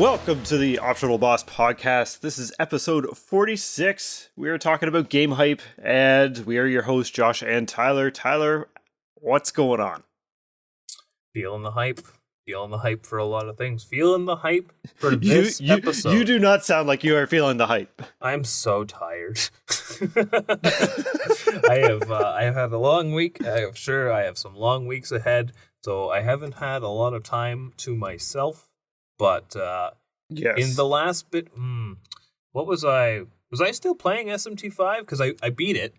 Welcome to the Optional Boss Podcast. This is episode 46. We are talking about game hype, and we are your hosts, Josh and Tyler. Tyler, what's going on? Feeling the hype. Feeling the hype for a lot of things. Feeling the hype for this episode. You do not sound like you are feeling the hype. I'm so tired. I have had a long week. I have some long weeks ahead, so I haven't had a lot of time to myself. But yes. In the last bit, what was I? Was I still playing SMT5? Because I beat it.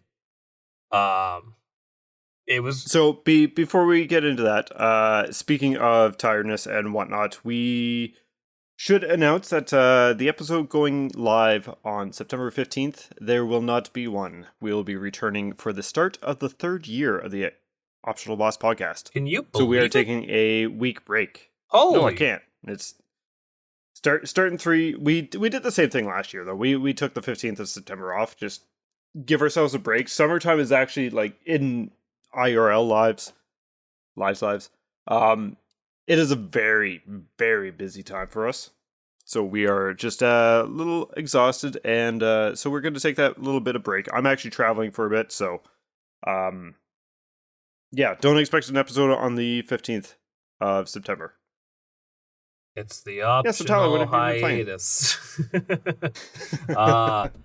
It was so. Before we get into that, speaking of tiredness and whatnot, we should announce that the episode going live on September 15th, there will not be one. We will be returning for the start of the third year of the Optional Boss Podcast. Can you believe So we are it? taking a week break. Holy. No, I can't. It's starting 3. We did the same thing last year though. We took the 15th of September off. Just give ourselves a break. Summertime is actually like in IRL lives. It is a very, very busy time for us. So we are just a little exhausted, and so we're going to take that little bit of break. I'm actually traveling for a bit, so yeah, don't expect an episode on the 15th of September. It's the optional so Tyler, what have you been hiatus.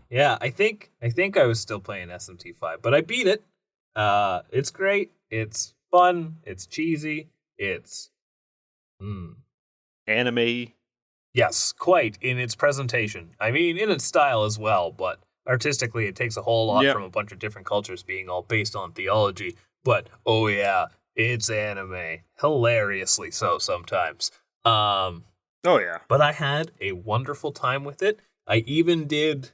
Yeah, I think I was still playing SMT5, but I beat it. It's great. It's fun. It's cheesy. It's Anime. Yes, quite in its presentation. I mean, in its style as well, but artistically, it takes a whole lot from a bunch of different cultures being all based on theology. But oh yeah, it's anime, hilariously so sometimes. Oh yeah. But I had a wonderful time with it. I even did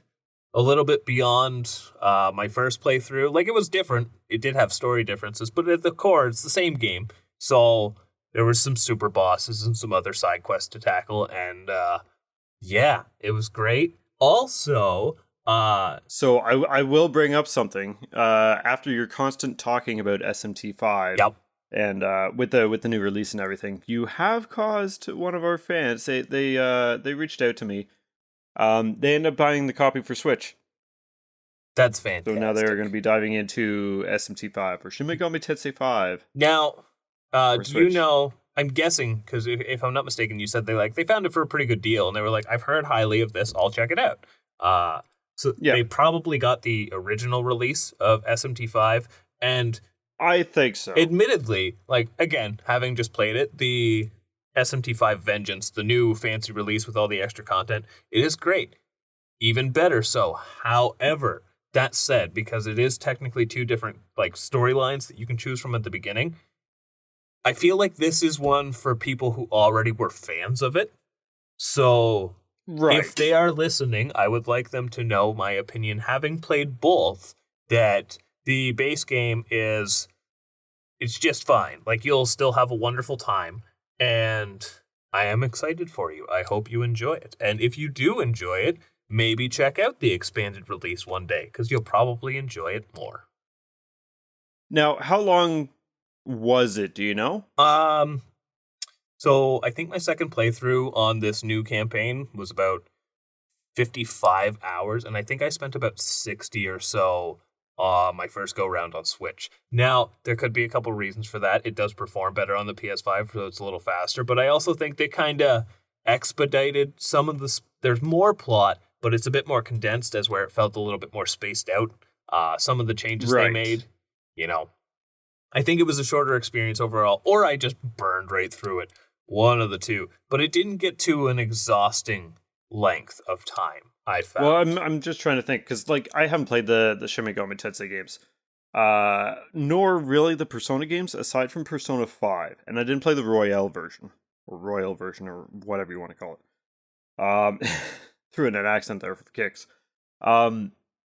a little bit beyond my first playthrough. Like, it was different. It did have story differences, but at the core, it's the same game. So there were some super bosses and some other side quests to tackle, and yeah, it was great. Also, so I will bring up something after your constant talking about SMT5. Yep. And with the new release and everything, you have caused one of our fans. They reached out to me. They ended up buying the copy for Switch. That's fantastic. So now they're going to be diving into SMT5 or Shin Megami Tensei 5. Now, do Switch. you know? I'm guessing, because if I'm not mistaken, you said they found it for a pretty good deal, and they were like, "I've heard highly of this. I'll check it out." So Yeah. They probably got the original release of SMT5, and I think so. admittedly, like, again, having just played it, the SMT5 Vengeance, the new fancy release with all the extra content, it is great. Even better so. However, that said, because it is technically two different like storylines that you can choose from at the beginning, I feel like this is one for people who already were fans of it. So right. if they are listening, I would like them to know my opinion, having played both, that the base game it's just fine. Like, you'll still have a wonderful time, and I am excited for you. I hope you enjoy it. And if you do enjoy it, maybe check out the expanded release one day, because you'll probably enjoy it more. Now, how long was it? Do you know? So I think my second playthrough on this new campaign was about 55 hours, and I think I spent about 60 or so my first go-round on Switch. Now, there could be a couple reasons for that. It does perform better on the PS5, so it's a little faster, but I also think they kind of expedited some of the... There's more plot, but it's a bit more condensed, as where it felt a little bit more spaced out. Some of the changes they made, I think it was a shorter experience overall, or I just burned right through it. One of the two. But it didn't get to an exhausting length of time, I found. Well, I'm just trying to think, because like I haven't played the Shin Megami Tensei games, nor really the Persona games, aside from Persona 5, and I didn't play the Royal version, or whatever you want to call it. Threw in an accent there for the kicks. I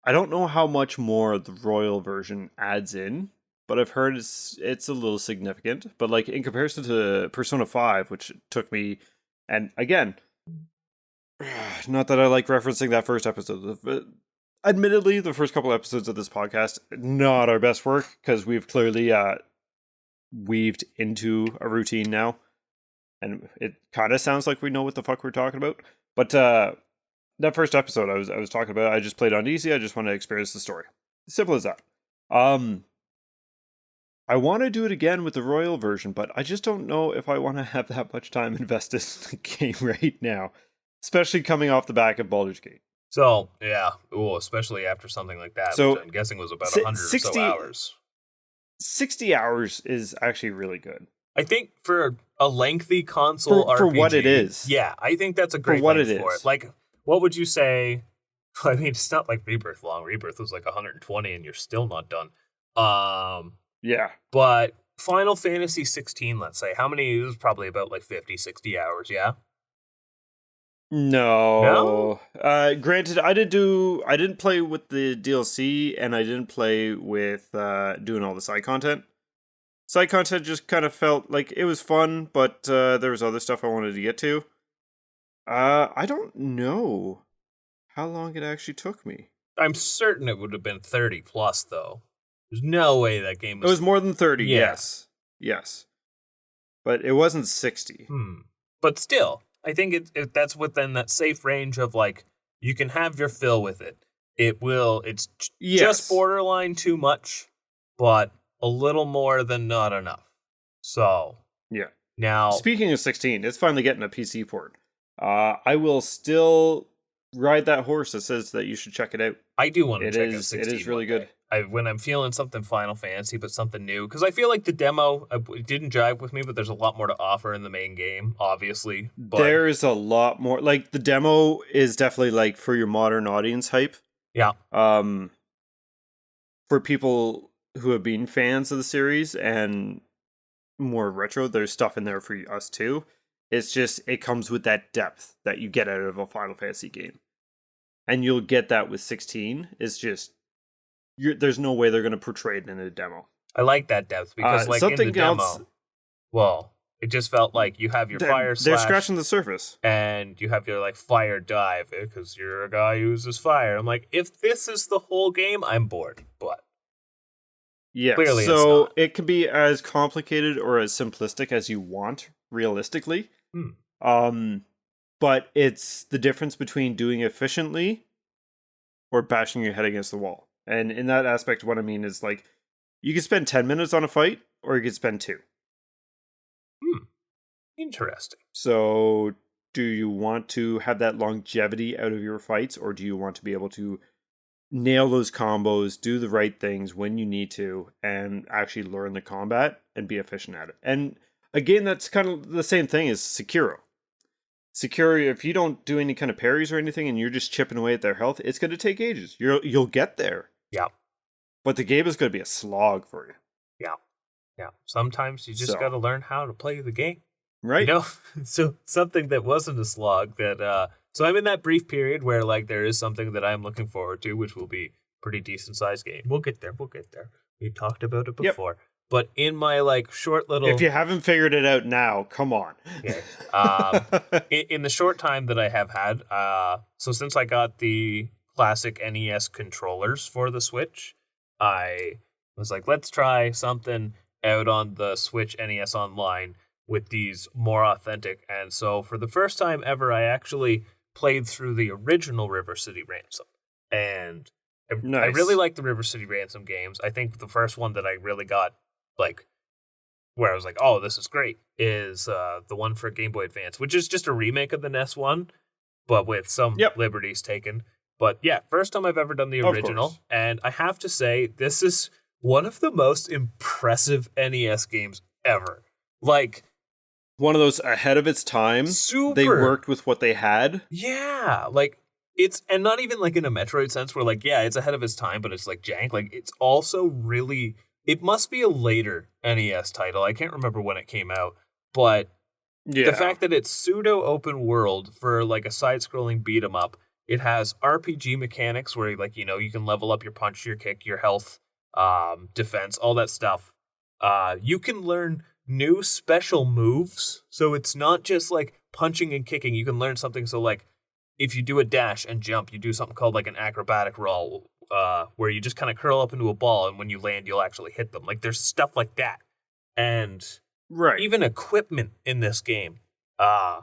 don't know how much more the Royal version adds in, but I've heard it's a little significant. But like in comparison to Persona 5, which took me, and again, not that I like referencing that first episode, but admittedly, the first couple episodes of this podcast, not our best work, because we've clearly weaved into a routine now. and it kind of sounds like we know what the fuck we're talking about. But that first episode I was talking about, I just played on easy. I just want to experience the story. Simple as that. I want to do it again with the Royal version, but I just don't know if I want to have that much time invested in the game right now, especially coming off the back of Baldur's Gate. So, yeah, especially after something like that, So, which I'm guessing was about 100 or so hours. 60 hours is actually really good. I think for a lengthy console for RPG, what it is. Yeah, I think that's a great length for it. Like, what would you say? I mean, it's not like Rebirth long. Rebirth was like 120 and you're still not done. Yeah. But Final Fantasy 16, let's say, how many? It was probably about like 50, 60 hours, yeah? No. Granted, I didn't play with the DLC, and I didn't play with doing all the side content. Side content just kind of felt like it was fun, but there was other stuff I wanted to get to. I don't know how long it actually took me. I'm certain it would have been 30 plus, though. There's no way that game was... It was more than 30, yeah. Yes. But it wasn't 60. But still, I think that's within that safe range of, like, you can have your fill with it. It's just borderline too much, but a little more than not enough. So, yeah. Now, speaking of 16, it's finally getting a PC port. I will still ride that horse that says that you should check it out. I do want to check out 16. It is really good. When I'm feeling something Final Fantasy, but something new, because I feel like the demo it didn't jive with me, but there's a lot more to offer in the main game, obviously. But there is a lot more. Like, the demo is definitely like for your modern audience hype. Yeah. For people who have been fans of the series and more retro, there's stuff in there for us too. It's just, it comes with that depth that you get out of a Final Fantasy game. And you'll get that with 16. It's just, there's no way they're going to portray it in a demo. I like that depth because, like, in the demo, well, it just felt like you have your fire slash. They're scratching the surface. And you have your, like, fire dive because you're a guy who uses fire. I'm like, if this is the whole game, I'm bored. But yeah, clearly so it's not. It can be as complicated or as simplistic as you want, realistically. But it's the difference between doing efficiently or bashing your head against the wall. And in that aspect, what I mean is, like, you can spend 10 minutes on a fight, or you can spend 2. Interesting. So, do you want to have that longevity out of your fights, or do you want to be able to nail those combos, do the right things when you need to, and actually learn the combat and be efficient at it? And again, that's kind of the same thing as Sekiro. Sekiro, if you don't do any kind of parries or anything and you're just chipping away at their health, it's going to take ages. You'll get there. Yeah. But the game is going to be a slog for you. Yeah. Yeah. Sometimes you just got to learn how to play the game. Right. You know? So something that wasn't a slog that, so I'm in that brief period where, like, there is something that I'm looking forward to, which will be pretty decent sized game. We'll get there. We talked about it before. Yep. But in my, like, short little... If you haven't figured it out now, come on. Okay. In the short time that I have had, so since I got the classic NES controllers for the Switch, I was like, let's try something out on the Switch NES Online with these more authentic. And so for the first time ever, I actually played through the original River City Ransom. And I really like the River City Ransom games. I think the first one that I really got, like, where I was like, oh, this is great, is the one for Game Boy Advance, which is just a remake of the NES one, but with some liberties taken. But yeah, first time I've ever done the original, and I have to say, this is one of the most impressive NES games ever. Like, one of those ahead of its time. Super. They worked with what they had. Yeah, like, it's, and not even like in a Metroid sense where, like, yeah, it's ahead of its time, but it's like jank. Like, it's also really... It must be a later NES title. I can't remember when it came out, but the fact that it's pseudo open world for, like, a side-scrolling beat 'em up, it has RPG mechanics where, like, you know, you can level up your punch, your kick, your health, defense, all that stuff. You can learn new special moves, so it's not just like punching and kicking. You can learn something. So, like, if you do a dash and jump, you do something called like an acrobatic roll. Where you just kind of curl up into a ball, and when you land, you'll actually hit them. Like, there's stuff like that. And even equipment in this game Uh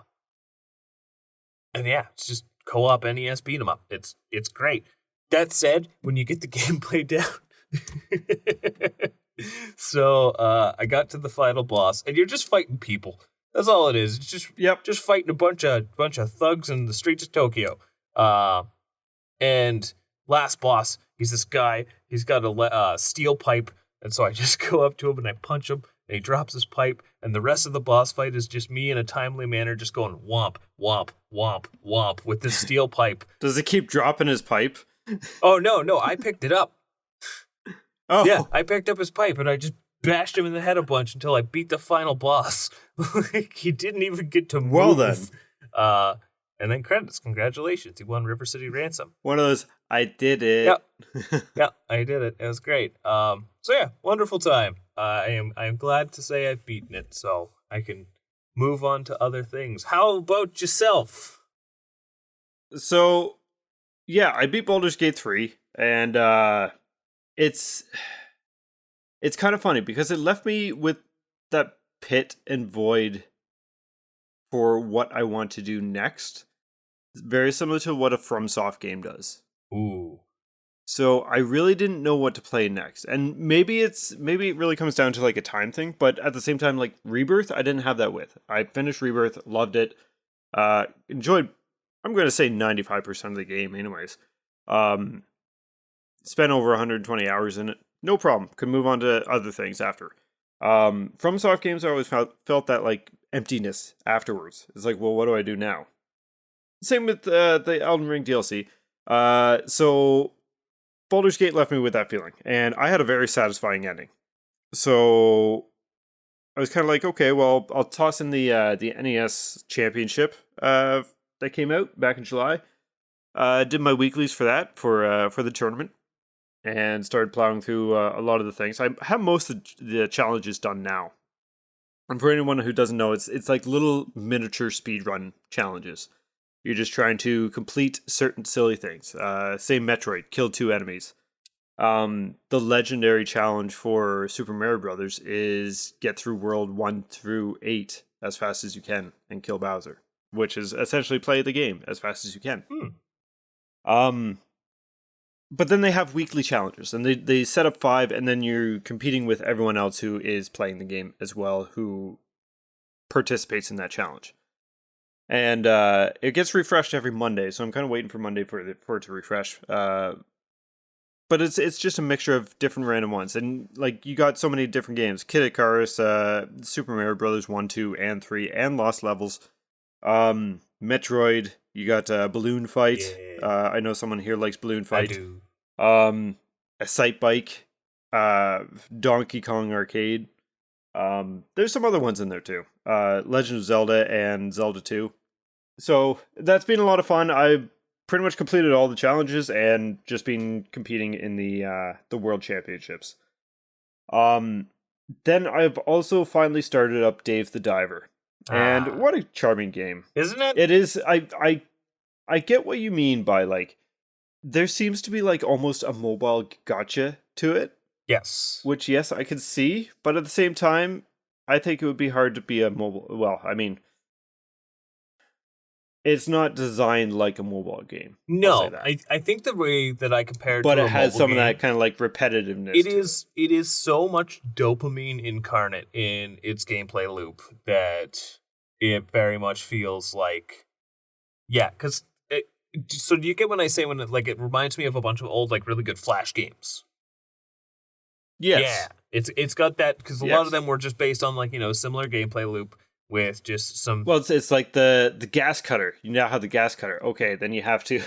and yeah, it's just co-op NES beat 'em up. It's great. That said, when you get the gameplay down, so I got to the final boss, and you're just fighting people. That's all it is. It's Yep. just fighting a bunch of thugs in the streets of Tokyo. And last boss, he's this guy. He's got a steel pipe, and so I just go up to him and I punch him, and he drops his pipe. And the rest of the boss fight is just me in a timely manner, just going womp womp womp womp with this steel pipe. Does it keep dropping his pipe? Oh no, I picked it up. Oh, Yeah, I picked up his pipe and I just bashed him in the head a bunch until I beat the final boss. He didn't even get to move. Well then. And then credits. Congratulations. He won River City Ransom. One of those, I did it. Yep. Yeah, I did it. It was great. So yeah, wonderful time. I am glad to say I've beaten it, so I can move on to other things. How about yourself? So, yeah, I beat Baldur's Gate 3, and it's kind of funny because it left me with that pit and void for what I want to do next. Very similar to what a FromSoft game does. Ooh. So I really didn't know what to play next. And maybe it really comes down to like a time thing, but at the same time, like Rebirth, I didn't have that with. I finished Rebirth, loved it, enjoyed, I'm going to say 95% of the game anyways. Spent over 120 hours in it. No problem. Could move on to other things after. FromSoft games, I always felt that like emptiness afterwards. It's like, well, what do I do now? Same with the Elden Ring DLC. So Baldur's Gate left me with that feeling, and I had a very satisfying ending. So I was kind of like, okay, well, I'll toss in the NES Championship that came out back in July. Did my weeklies for that for the tournament, and started plowing through a lot of the things. I have most of the challenges done now. And for anyone who doesn't know, it's like little miniature speedrun challenges. You're just trying to complete certain silly things. Say Metroid, kill 2 enemies. The legendary challenge for Super Mario Brothers is get through World 1 through 8 as fast as you can and kill Bowser, which is essentially play the game as fast as you can. But then they have weekly challenges, and they set up 5, and then you're competing with everyone else who is playing the game as well, who participates in that challenge. And it gets refreshed every Monday, so I'm kind of waiting for Monday for it to refresh. But it's just a mixture of different random ones, and like you got so many different games: Kid Icarus, Super Mario Brothers 1, 2, and 3, and Lost Levels. Metroid. You got Balloon Fight. Yeah. I know someone here likes Balloon Fight. I do. A Sight Bike. Donkey Kong Arcade. There's some other ones in there too. Legend of Zelda and Zelda 2. So that's been a lot of fun. I've pretty much completed all the challenges and just been competing in the World Championships. Then I've also finally started up Dave the Diver. And what a charming game. Isn't it? It is. I get what you mean by like there seems to be like almost a mobile gotcha to it. Yes. Which, yes, I can see, but at the same time, I think it would be hard to be a mobile... Well, I mean, it's not designed like a mobile game. No, I think the way that I compared but to it a has mobile some game, of that kind of like repetitiveness. It is so much dopamine incarnate in its gameplay loop that it very much feels like... Yeah, because... So do you get when I say when it reminds me of a bunch of old, like, really good Flash games? Yes. Yeah, it's got that, because a lot of them were just based on, like, similar gameplay loop with just some... Well, it's like the gas cutter. You now have the gas cutter. Okay, then you have to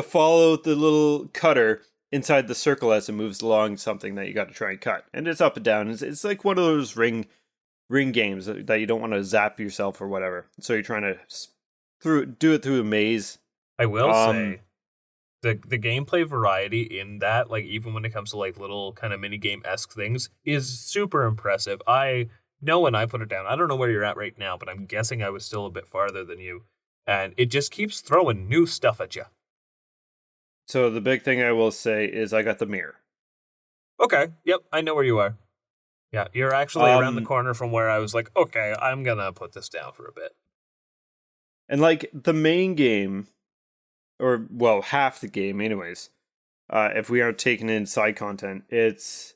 follow the little cutter inside the circle as it moves along something that you got to try and cut. And it's up and down. It's like one of those ring games that you don't want to zap yourself or whatever. So you're trying to do it through a maze. I will say... The gameplay variety in that, like, even when it comes to, like, little kind of minigame-esque things, is super impressive. I know when I put it down, I don't know where you're at right now, but I'm guessing I was still a bit farther than you. And it just keeps throwing new stuff at you. So the big thing I will say is I got the mirror. Okay, yep, I know where you are. Yeah, you're actually around the corner from where I was like, okay, I'm gonna put this down for a bit. And like the main game, or well, half the game, anyways. If we aren't taking in side content, it's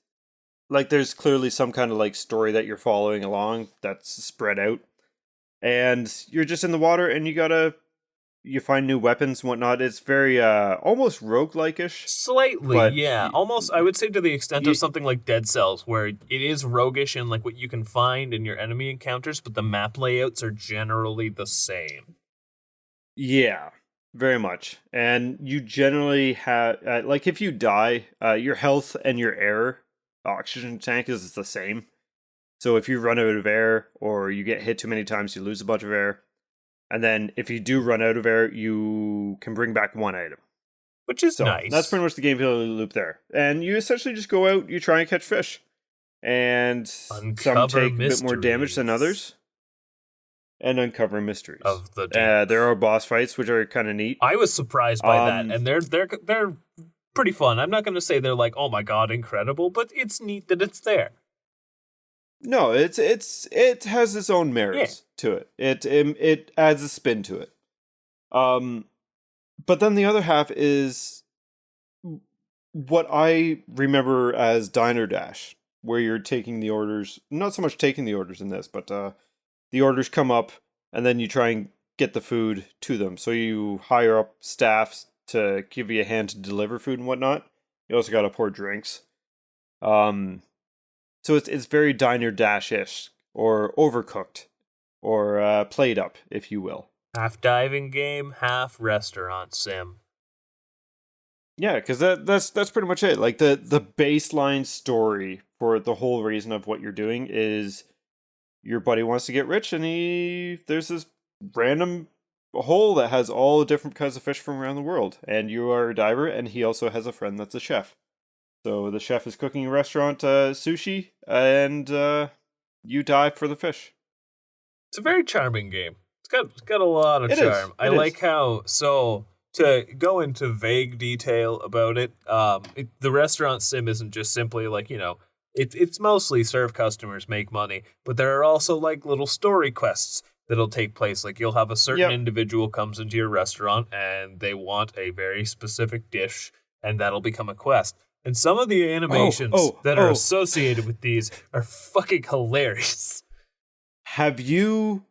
like there's clearly some kind of like story that you're following along that's spread out, and you're just in the water, and you find new weapons and whatnot. It's very almost roguelike-ish, Slightly, but yeah. Almost, I would say to the extent of y- something like Dead Cells, where it is roguish in like what you can find in your enemy encounters, but the map layouts are generally the same. yeah, very much. And you generally have like if you die, your health and your air oxygen tank is the same. So if you run out of air or you get hit too many times, you lose a bunch of air. And then if you do run out of air, you can bring back one item. Which is So that's nice. pretty much the gameplay loop there. And you essentially just go out, you try and catch fish. And some Uncover take a bit more damage than mysteries others and uncover mysteries. of the deep. There are boss fights, which are kind of neat. I was surprised by that, Um, and they're pretty fun. I'm not going to say they're like, oh my god, incredible, but it's neat that it's there. no, it has its own merits to it. It adds a spin to it. But then the other half is what I remember as Diner Dash, where you're taking the orders. Not so much taking the orders in this, but the orders come up, and then you try and get the food to them. So you hire up staffs to give you a hand to deliver food and whatnot. You also got to pour drinks. Um, so it's very Diner Dash-ish, or Overcooked, or Played Up, if you will. Half diving game, half restaurant sim. Yeah, because that's pretty much it. Like the baseline story for the whole reason of what you're doing is your buddy wants to get rich, and there's this random hole that has all the different kinds of fish from around the world, and you are a diver, and he also has a friend that's a chef. So the chef is cooking a restaurant sushi, and you dive for the fish. It's a very charming game. It's got a lot of It is. charm. I It is. like how to go into vague detail about it. The restaurant sim isn't just simply like it's mostly serve customers, make money, but there are also like little story quests that'll take place. Like you'll have a certain Yep. individual comes into your restaurant and they want a very specific dish, and that'll become a quest. And some of the animations that are Oh! associated with these are fucking hilarious. Have you?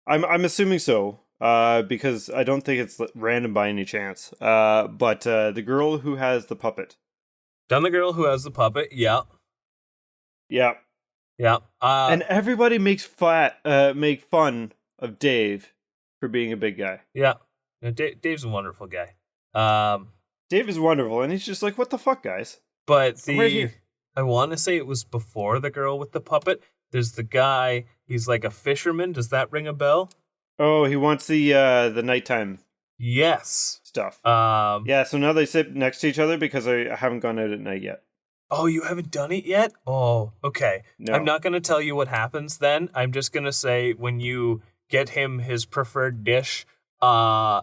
I'm assuming so. Because I don't think it's random by any chance. But the girl who has the puppet. Done the girl who has the puppet, yeah. Yeah. Yeah. And everybody make fun of Dave for being a big guy. Yeah. Dave's a wonderful guy. Dave is wonderful, and he's just like, what the fuck, guys? But I'm right here. I want to say it was before the girl with the puppet. There's the guy, he's like a fisherman. Does that ring a bell? Oh, he wants the nighttime Yes. stuff. Yeah, so now they sit next to each other because I haven't gone out at night yet. Oh, you haven't done it yet? Oh, okay. No. I'm not going to tell you what happens then. I'm just going to say when you get him his preferred dish, you're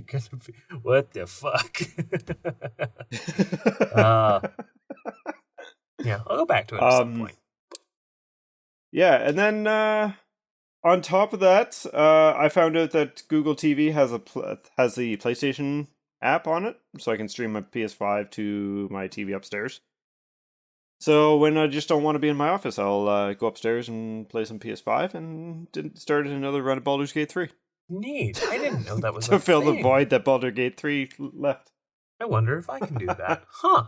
gonna be, what the fuck? Yeah, I'll go back to it at some point. Yeah, and then on top of that, I found out that Google TV has the PlayStation app on it, so I can stream my PS5 to my TV upstairs. So when I just don't want to be in my office, I'll go upstairs and play some PS5, and started another run of Baldur's Gate 3. Neat. I didn't know that was to a fill thing. the void that Baldur's Gate 3 left. I wonder if I can do that. Huh.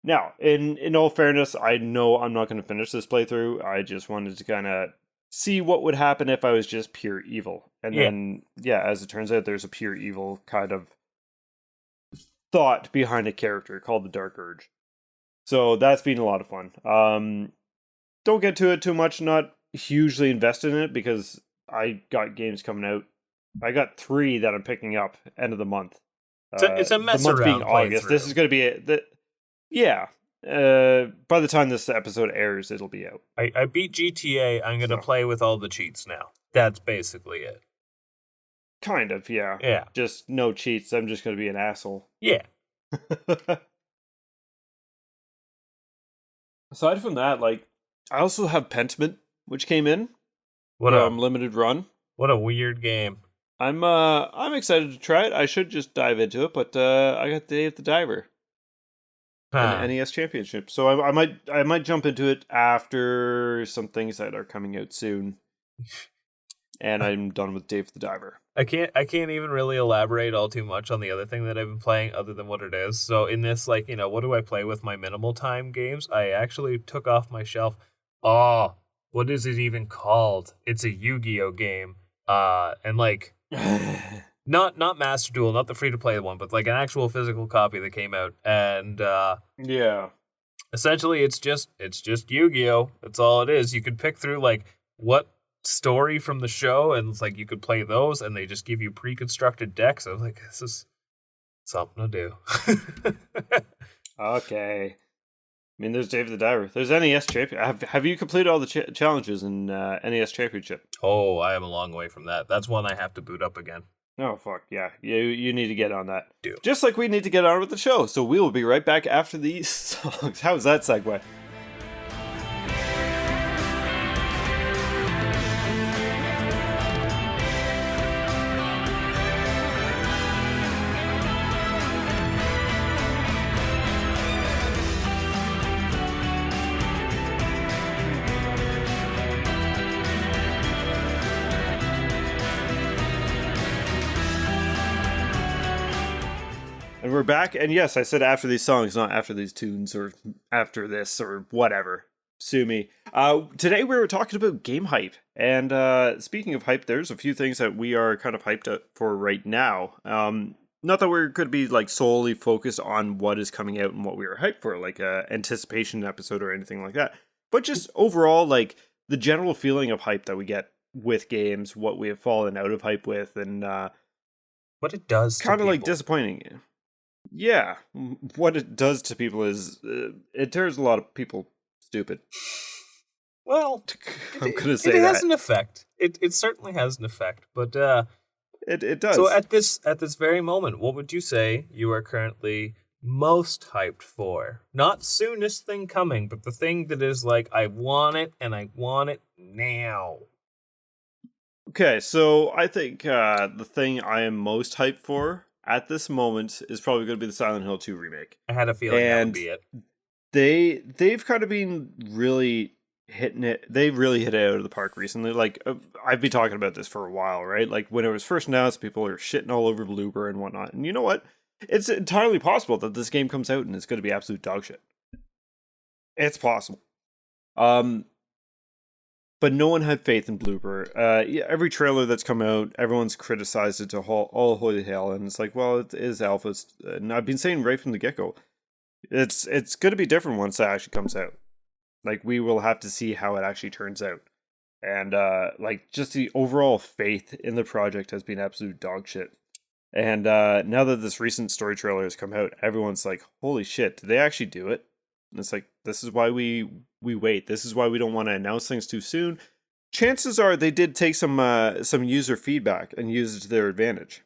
Now, in all fairness, I know I'm not going to finish this playthrough. I just wanted to kind of see what would happen if I was just pure evil. And then, as it turns out, there's a pure evil kind of thought behind a character called the Dark Urge. So that's been a lot of fun. Don't get to it too much, not hugely invested in it, because I got games coming out. I got 3 that I'm picking up end of the month. It's a mess the month around being August. playthrough. This is going to be yeah. By the time this episode airs, it'll be out. I beat GTA. I'm going to play with all the cheats now. That's basically it. Kind of, yeah. Yeah. Just no cheats. I'm just going to be an asshole. Yeah. Aside from that, like, I also have Pentiment, which came in What from Limited Run. What a weird game. I'm excited to try it. I should just dive into it, but I got Dave the Diver and the Huh. NES Championship, so I might jump into it after some things that are coming out soon, and I'm done with Dave the Diver. I can't even really elaborate all too much on the other thing that I've been playing other than what it is. So in this, like, what do I play with my minimal time games? I actually took off my shelf. Oh, what is it even called? It's a Yu-Gi-Oh game. And like not Master Duel, not the free to play one, but like an actual physical copy that came out. And Yeah. essentially it's just Yu-Gi-Oh. That's all it is. You could pick through like what story from the show, and it's like you could play those, and they just give you pre-constructed decks. I was like, this is something to do. Okay. I mean, there's Dave the Diver. There's NES Champion. Have you completed all the challenges in NES Championship? Oh, I am a long way from that. That's one I have to boot up again. Oh, fuck. Yeah. You need to get on that. Do. Just like we need to get on with the show. So we will be right back after these songs. How's that segue? And we're back, and yes, I said after these songs, not after these tunes, or after this, or whatever. Sue me. Today we were talking about game hype, and speaking of hype, there's a few things that we are kind of hyped up for right now. Not that we're going to be like solely focused on what is coming out and what we are hyped for, like a anticipation episode or anything like that, but just overall, like the general feeling of hype that we get with games, what we have fallen out of hype with, and What it does to kind of like people. disappointing. Yeah, what it does to people is it turns a lot of people stupid. Well, I'm gonna it say has that an effect. It certainly has an effect. But it does. so at this very moment, what would you say you are currently most hyped for? Not soonest thing coming, but the thing that is like, I want it and I want it now. Okay, so I think the thing I am most hyped for at this moment is probably going to be the Silent Hill 2 remake, I had a feeling that would and be it. they've kind of been really hitting it. They really hit it out of the park recently. Like I've been talking about this for a while, right? Like when it was first announced, people are shitting all over Bloober and whatnot. And you know what? It's entirely possible that this game comes out and it's going to be absolute dog shit. It's possible. Um, but no one had faith in Bloober. Yeah, every trailer that's come out, everyone's criticized it to all holy hell, and it's like, well, it is alpha. And I've been saying right from the get go, it's going to be different once that actually comes out. Like we will have to see how it actually turns out, and like just the overall faith in the project has been absolute dog shit. And now that this recent story trailer has come out, everyone's like, holy shit, did they actually do it? And it's like, this is why we wait. This is why we don't want to announce things too soon. Chances are they did take some user feedback and use it to their advantage.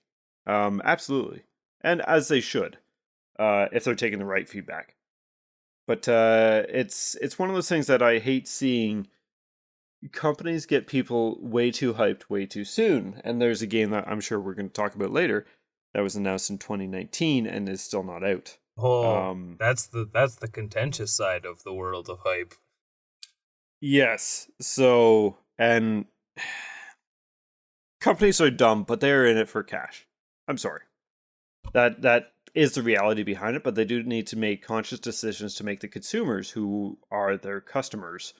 Absolutely. And as they should, if they're taking the right feedback. But it's one of those things that I hate seeing. Companies get people way too hyped way too soon. And there's a game that I'm sure we're going to talk about later that was announced in 2019 and is still not out. Oh, that's the contentious side of the world of hype. Yes. So, and companies are dumb, but they're in it for cash. I'm sorry. That is the reality behind it, but they do need to make conscious decisions to make the consumers, who are their customers,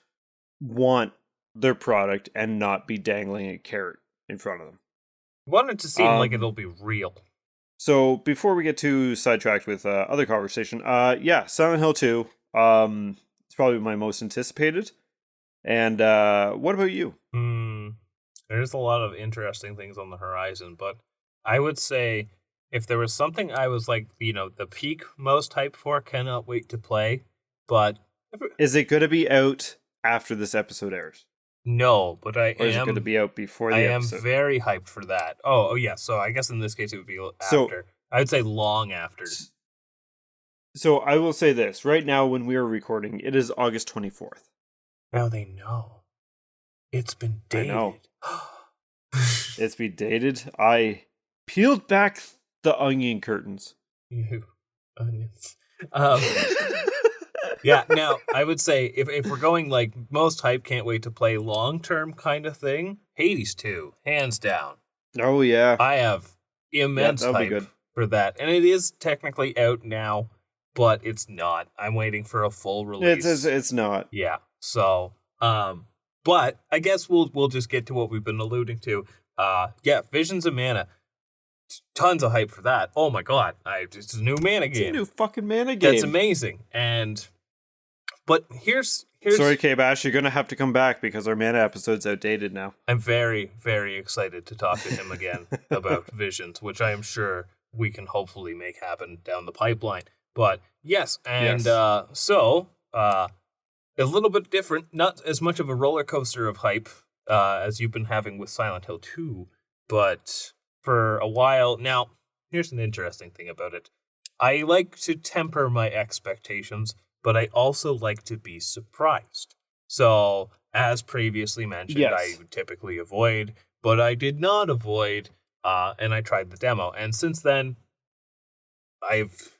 want their product and not be dangling a carrot in front of them. Want it to seem like it'll be real. So before we get too sidetracked with other conversation, yeah, Silent Hill 2, it's probably my most anticipated. And what about you? There's a lot of interesting things on the horizon, but I would say if there was something I was like, the peak most hype for, cannot wait to play, but Is it going to be out after this episode airs? no, but Or is it going to be out before the episode? I am very hyped for that. Oh yeah, so I guess in this case it would be after. So, I would say long after. So I will say this. Right now, when we are recording, it is August 24th. Now they know. It's been dated. I know. It's been dated. I peeled back the onion curtains. You onions. Yeah, now I would say if we're going like most hype, can't wait to play long term kind of thing, Hades 2, hands down. Oh yeah. I have Yeah, immense that'll be hype good. for that. And it is technically out now, but it's not. I'm waiting for a full release. It's not. Yeah. So, but I guess we'll just get to what we've been alluding to. Yeah, Visions of Mana. Tons of hype for that. Oh my god. It's a new mana It's a game. new fucking mana game. That's amazing. But here's Sorry, K-Bash, you're gonna have to come back because our mana episode's outdated now. I'm very, very excited to talk to him again about Visions, which I am sure we can hopefully make happen down the pipeline. But yes, and Yes. a little bit different, not as much of a roller coaster of hype as you've been having with Silent Hill 2, but for a while now, here's an interesting thing about it. I like to temper my expectations, but I also like to be surprised. So, as previously mentioned, I Yes. would typically avoid, but I did not avoid, and I tried the demo. And since then, I've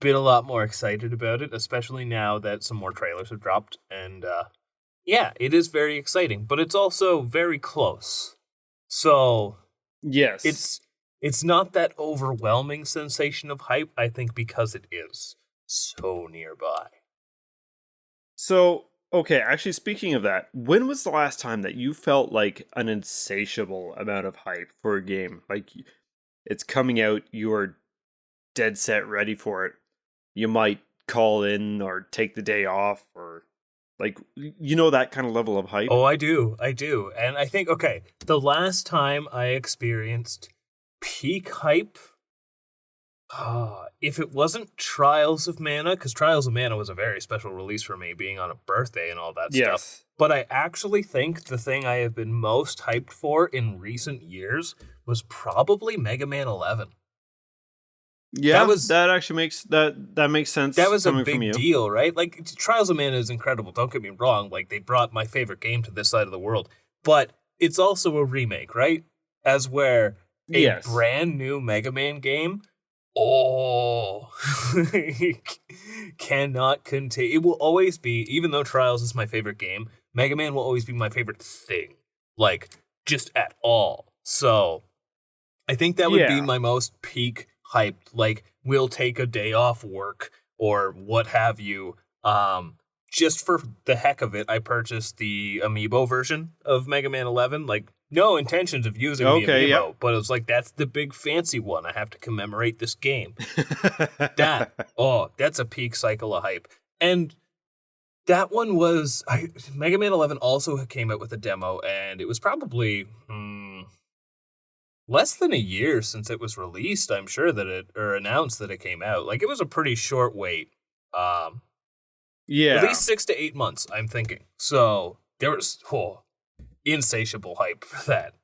been a lot more excited about it, especially now that some more trailers have dropped. And yeah, it is very exciting, but it's also very close. So Yes. it's not that overwhelming sensation of hype, I think, because it is so nearby. So, okay, actually, speaking of that, when was the last time that you felt like an insatiable amount of hype for a game? Like, it's coming out, you're dead set ready for it. You might call in or take the day off, or like, that kind of level of hype? Oh, I do. And I think, okay, the last time I experienced peak hype, if it wasn't Trials of Mana, because Trials of Mana was a very special release for me, being on a birthday and all that stuff. Yes. But I actually think the thing I have been most hyped for in recent years was probably Mega Man 11. Yeah, was- that actually makes sense. That was a coming from big you. deal, right? Like, Trials of Mana is incredible. Don't get me wrong. Like, they brought my favorite game to this side of the world. But it's also a remake, right? As where a Yes. brand new Mega Man game, cannot contain. It will always be, even though Trials is my favorite game, Mega Man will always be my favorite thing. Like, just at all. So, I think that would be Yeah. my most peak hyped. Like, we'll take a day off work or what have you. Just for the heck of it, I purchased the amiibo version of Mega Man 11. Like, no intentions of using the Okay, amiibo, yep. but it was like, that's the big fancy one. I have to commemorate this game. That's a peak cycle of hype. And that one was Mega Man 11 also came out with a demo, and it was probably less than a year since it was released. I'm sure that announced that it came out. Like, it was a pretty short wait. Yeah. At least 6 to 8 months, I'm thinking. So there was insatiable hype for that.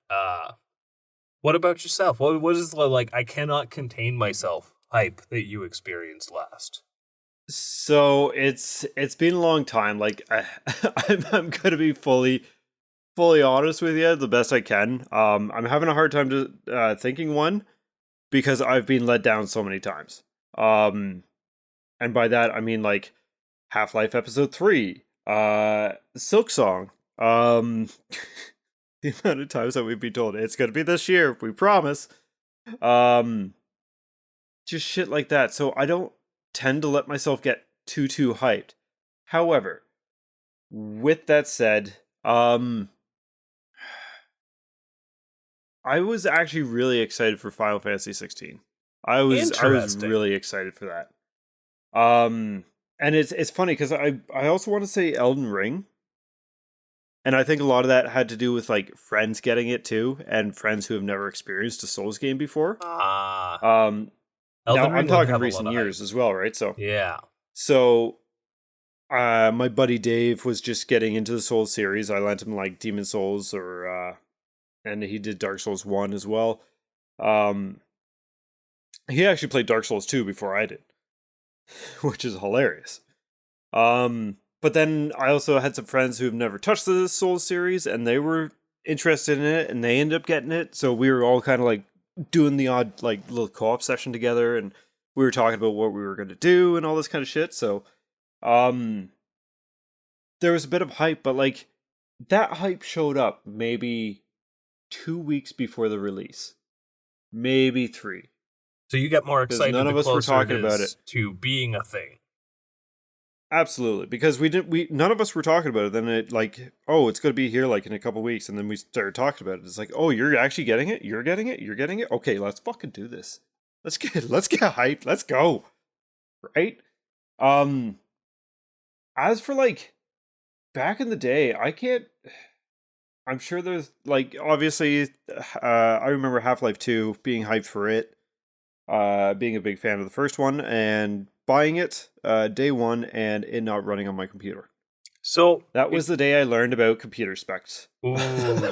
What about yourself? What is the, like, I cannot contain myself hype that you experienced last? So it's been a long time. Like I'm gonna be fully honest with you the best I can. I'm having a hard time to thinking one because I've been let down so many times. And by that I mean like Half-Life Episode 3, Silk Song. The amount of times that we've been told it's gonna be this year, we promise. Just shit like that. So I don't tend to let myself get too hyped. However, with that said, I was actually really excited for Final Fantasy 16. I was really excited for that. And it's funny because I also want to say Elden Ring. And I think a lot of that had to do with like friends getting it too, and friends who have never experienced a Souls game before. Elden Now Ring I'm talking recent years as well, right? So yeah. So my buddy Dave was just getting into the Souls series. I lent him like Demon Souls and he did Dark Souls 1 as well. He actually played Dark Souls 2 before I did, which is hilarious. But then I also had some friends who've never touched the Souls series, and they were interested in it, and they ended up getting it. So we were all kind of like doing the odd like little co-op session together, and we were talking about what we were going to do and all this kind of shit. So there was a bit of hype, but like that hype showed up maybe 2 weeks before the release, maybe 3. So you get more Because excited none the of us were closer it talking about it. is to being a thing. Absolutely, because none of us were talking about it. Then it like, oh, it's going to be here like in a couple weeks, and then we started talking about it. It's like, oh, you're actually getting it. You're getting it. You're getting it. Okay, let's fucking do this. Let's get hyped. Let's go. Right. As for like back in the day, I can't. I'm sure there's like obviously, I remember Half-Life 2 being hyped for it, being a big fan of the first one and buying it day one and it not running on my computer. So that was the day I learned about computer specs. Ooh,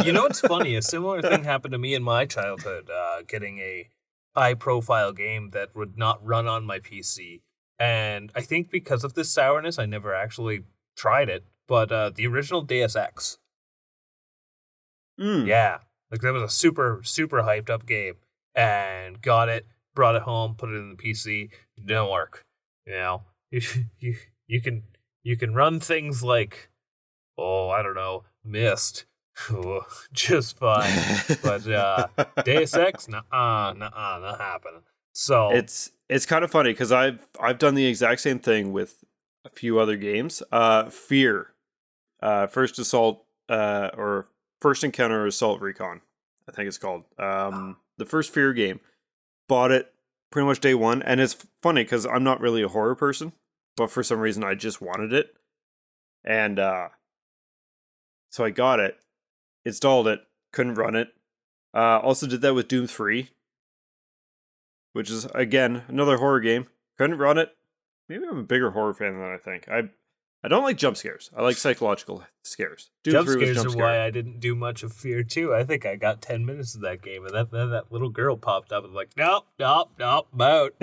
you know what's funny? A similar thing happened to me in my childhood, getting a high-profile game that would not run on my PC. And I think because of this sourness, I never actually tried it. But the original Deus Ex. Yeah, like that was a super, super hyped up game. And got it, brought it home, put it in the PC. Didn't work. You know, you can run things like, oh, I don't know, Myst. Just fine. But Deus Ex, not happening. So it's kind of funny because I've done the exact same thing with a few other games. Fear, First Assault, or First Encounter Assault Recon, I think it's called. The first Fear game. Bought it pretty much day one, and it's funny because I'm not really a horror person, but for some reason I just wanted it, and so I got it, installed it, couldn't run it. Also did that with Doom 3, which is again another horror game. Couldn't run it. Maybe I'm a bigger horror fan than I think. I don't like jump scares. I like psychological scares. Doom 3 was jump scares are why I didn't do much of Fear 2. I think I got 10 minutes of that game, and that little girl popped up and was like, nope, out.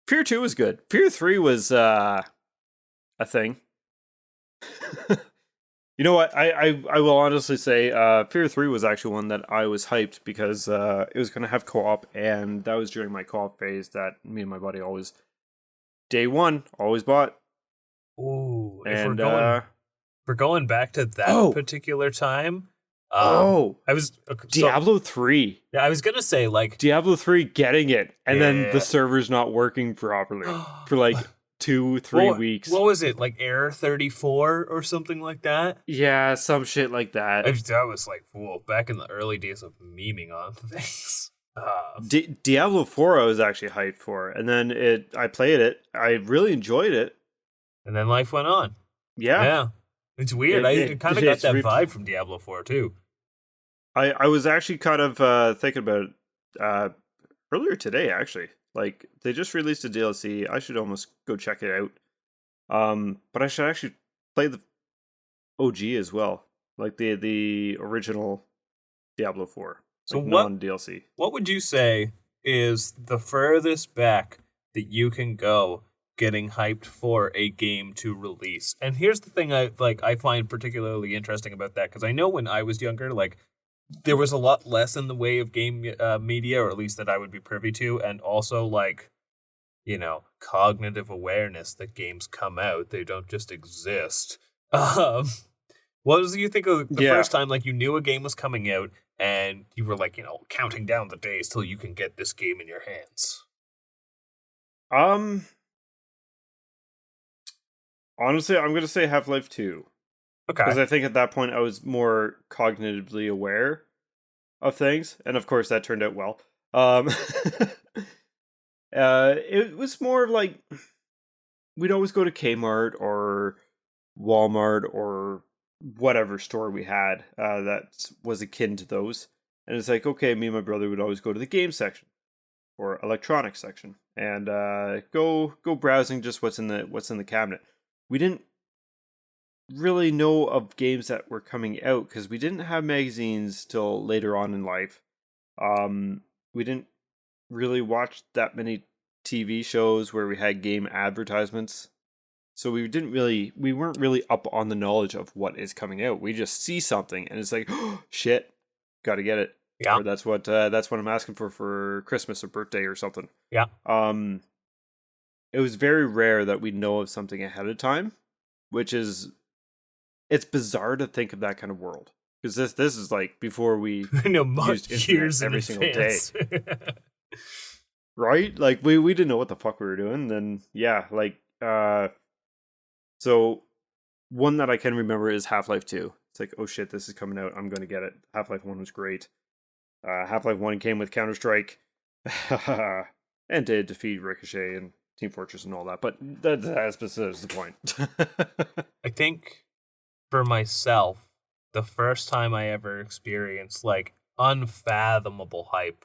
Fear 2 was good. Fear 3 was a thing. You know what? I will honestly say Fear 3 was actually one that I was hyped because it was going to have co-op, and that was during my co-op phase that me and my buddy always, day one, always bought. Ooh, and if we're going back to that particular time. I was Diablo 3. Yeah, I was gonna say like Diablo 3 getting it, and then the server's not working properly for like 2-3 weeks. What was it, like error 34 or something like that? Yeah, some shit like that. That was like, whoa, back in the early days of memeing on things. Diablo 4 I was actually hyped for, and then I played it. I really enjoyed it. And then life went on. Yeah. It's weird. I kind of got that vibe from Diablo 4 too. I was actually kind of thinking about it earlier today, actually. Like, they just released a DLC. I should almost go check it out. But I should actually play the OG as well. Like the original Diablo 4. So like non-DLC. What would you say is the furthest back that you can go getting hyped for a game to release? And here's the thing I find particularly interesting about that, because I know when I was younger, like, there was a lot less in the way of game media, or at least that I would be privy to, and also, like, you know, cognitive awareness that games come out. They don't just exist. What do you think of the first time, like, you knew a game was coming out, and you were, like, you know, counting down the days till you can get this game in your hands? Honestly, I'm going to say Half-Life 2. Okay. Because I think at that point I was more cognitively aware of things. And of course that turned out well. It was more of like, we'd always go to Kmart or Walmart or whatever store we had that was akin to those. And it's like, okay, me and my brother would always go to the game section or electronics section and go browsing just what's in the cabinet. We didn't really know of games that were coming out because we didn't have magazines till later on in life. We didn't really watch that many TV shows where we had game advertisements. So we weren't really up on the knowledge of what is coming out. We just see something and it's like, oh, shit, got to get it. Yeah. Or that's what I'm asking for Christmas or birthday or something. Yeah. It was very rare that we know of something ahead of time, which is, it's bizarre to think of that kind of world. Because this is like before we used internet every single day. Right? Like we didn't know what the fuck we were doing. Then yeah, like so one that I can remember is Half-Life 2. It's like, oh shit, this is coming out. I'm going to get it. Half-Life 1 was great. Half-Life 1 came with Counter-Strike and did defeat Ricochet and Team Fortress and all that. But that's besides the point. I think for myself, the first time I ever experienced like unfathomable hype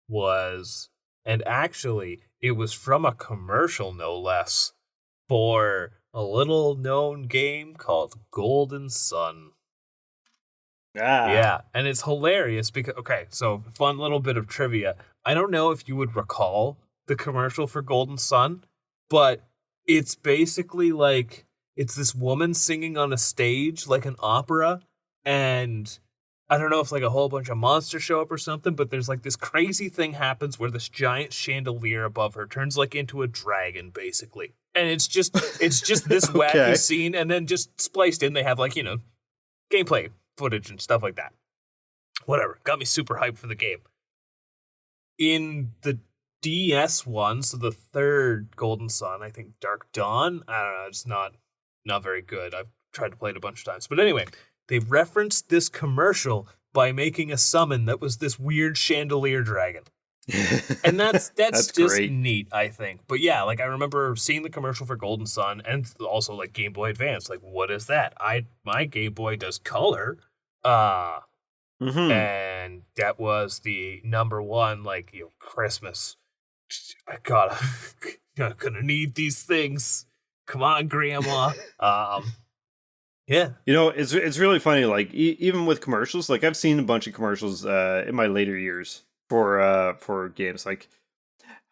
was, and actually it was from a commercial no less, for a little known game called Golden Sun. Yeah, and it's hilarious because, okay, so fun little bit of trivia. I don't know if you would recall the commercial for Golden Sun, but it's basically like, it's this woman singing on a stage like an opera, and I don't know if like a whole bunch of monsters show up or something, but there's like this crazy thing happens where this giant chandelier above her turns like into a dragon, basically. And it's just this wacky scene, and then just spliced in, they have like, gameplay footage and stuff like that. Whatever. Got me super hyped for the game. In the DS one, so the third Golden Sun, I think Dark Dawn, I don't know, it's not very good. I've tried to play it a bunch of times. But anyway, they referenced this commercial by making a summon that was this weird chandelier dragon. And that's just great. Neat, I think. But yeah, like I remember seeing the commercial for Golden Sun and also like Game Boy Advance. Like, what is that? My Game Boy does color. And that was the number one, like, Christmas. I gonna need these things. Come on, Grandma. Yeah. It's really funny. Like even with commercials, like I've seen a bunch of commercials in my later years for games. Like,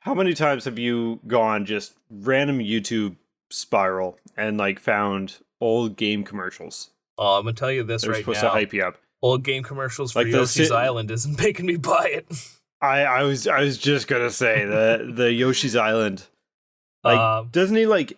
how many times have you gone just random YouTube spiral and like found old game commercials? Oh, I'm gonna tell you this right now. They're supposed to hype you up. Old game commercials for like Yoshi's Island isn't making me buy it. I was just gonna say the Yoshi's Island. Like, doesn't he like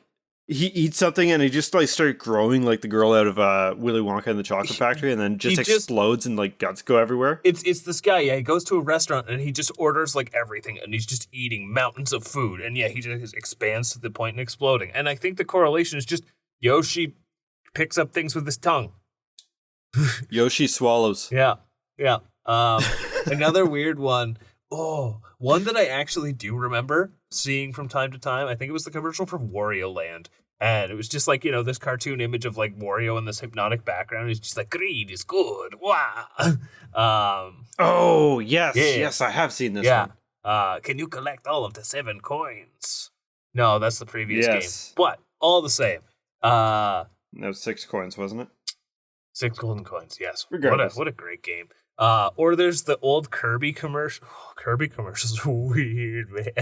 he eats something and he just like started growing like the girl out of Willy Wonka and the Chocolate Factory, and then just explodes and like guts go everywhere? It's this guy, yeah, he goes to a restaurant and he just orders like everything and he's just eating mountains of food, and yeah, he just expands to the point of exploding. And I think the correlation is just Yoshi picks up things with his tongue. Yoshi swallows. Yeah. Another weird one. Oh, one that I actually do remember seeing from time to time. I think it was the commercial for Wario Land. And it was just like, this cartoon image of like Wario in this hypnotic background. He's just like, greed is good. Wow. Oh, yes. Yeah. Yes, I have seen this one. Can you collect all of the 7 coins? No, that's the previous game. But all the same. That was 6 coins, wasn't it? 6 golden coins, yes. Regardless. What a great game. Or there's the old Kirby commercial. Kirby commercials are weird, man.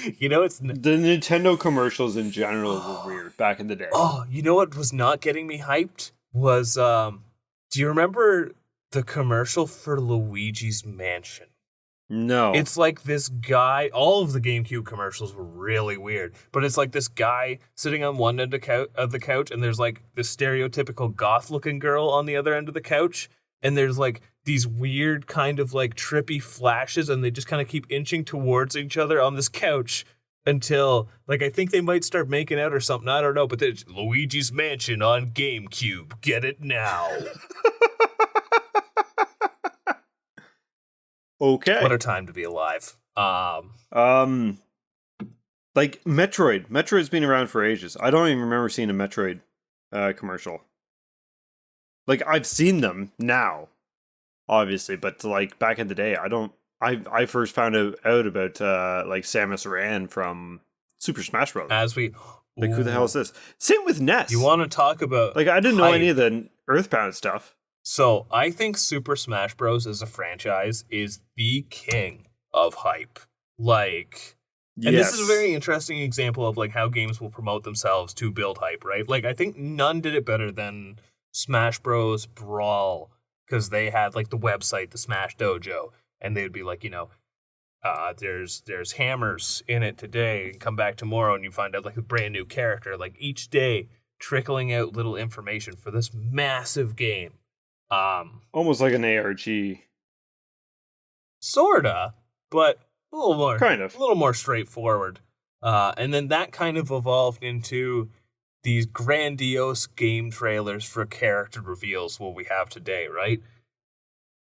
It's the Nintendo commercials in general were weird back in the day. Oh, you know what was not getting me hyped was do you remember the commercial for Luigi's Mansion? No. It's like this guy, all of the GameCube commercials were really weird, but it's like this guy sitting on one end of the couch, and there's like this stereotypical goth-looking girl on the other end of the couch, and there's like these weird kind of like trippy flashes, and they just kind of keep inching towards each other on this couch until like I think they might start making out or something, I don't know, but there's Luigi's Mansion on GameCube. Get it now. Okay. What a time to be alive. Like Metroid. Metroid's been around for ages. I don't even remember seeing a Metroid commercial. Like, I've seen them now, obviously, but like back in the day, I first found out about like Samus Aran from Super Smash Bros. Like, who the hell is this? Same with Ness. You want to talk about like, I didn't know any of the Earthbound stuff. So I think Super Smash Bros. As a franchise is the king of hype. Like, And this is a Yes. very interesting example of like how games will promote themselves to build hype, right? Like I think none did it better than Smash Bros. Brawl, because they had like the website, the Smash Dojo, and they'd be like, there's hammers in it today, and come back tomorrow, and you find out like a brand new character. Like each day, trickling out little information for this massive game. Almost like an ARG. Sorta, but Kind a of. little more straightforward. And then that kind of evolved into these grandiose game trailers for character reveals, what we have today, right?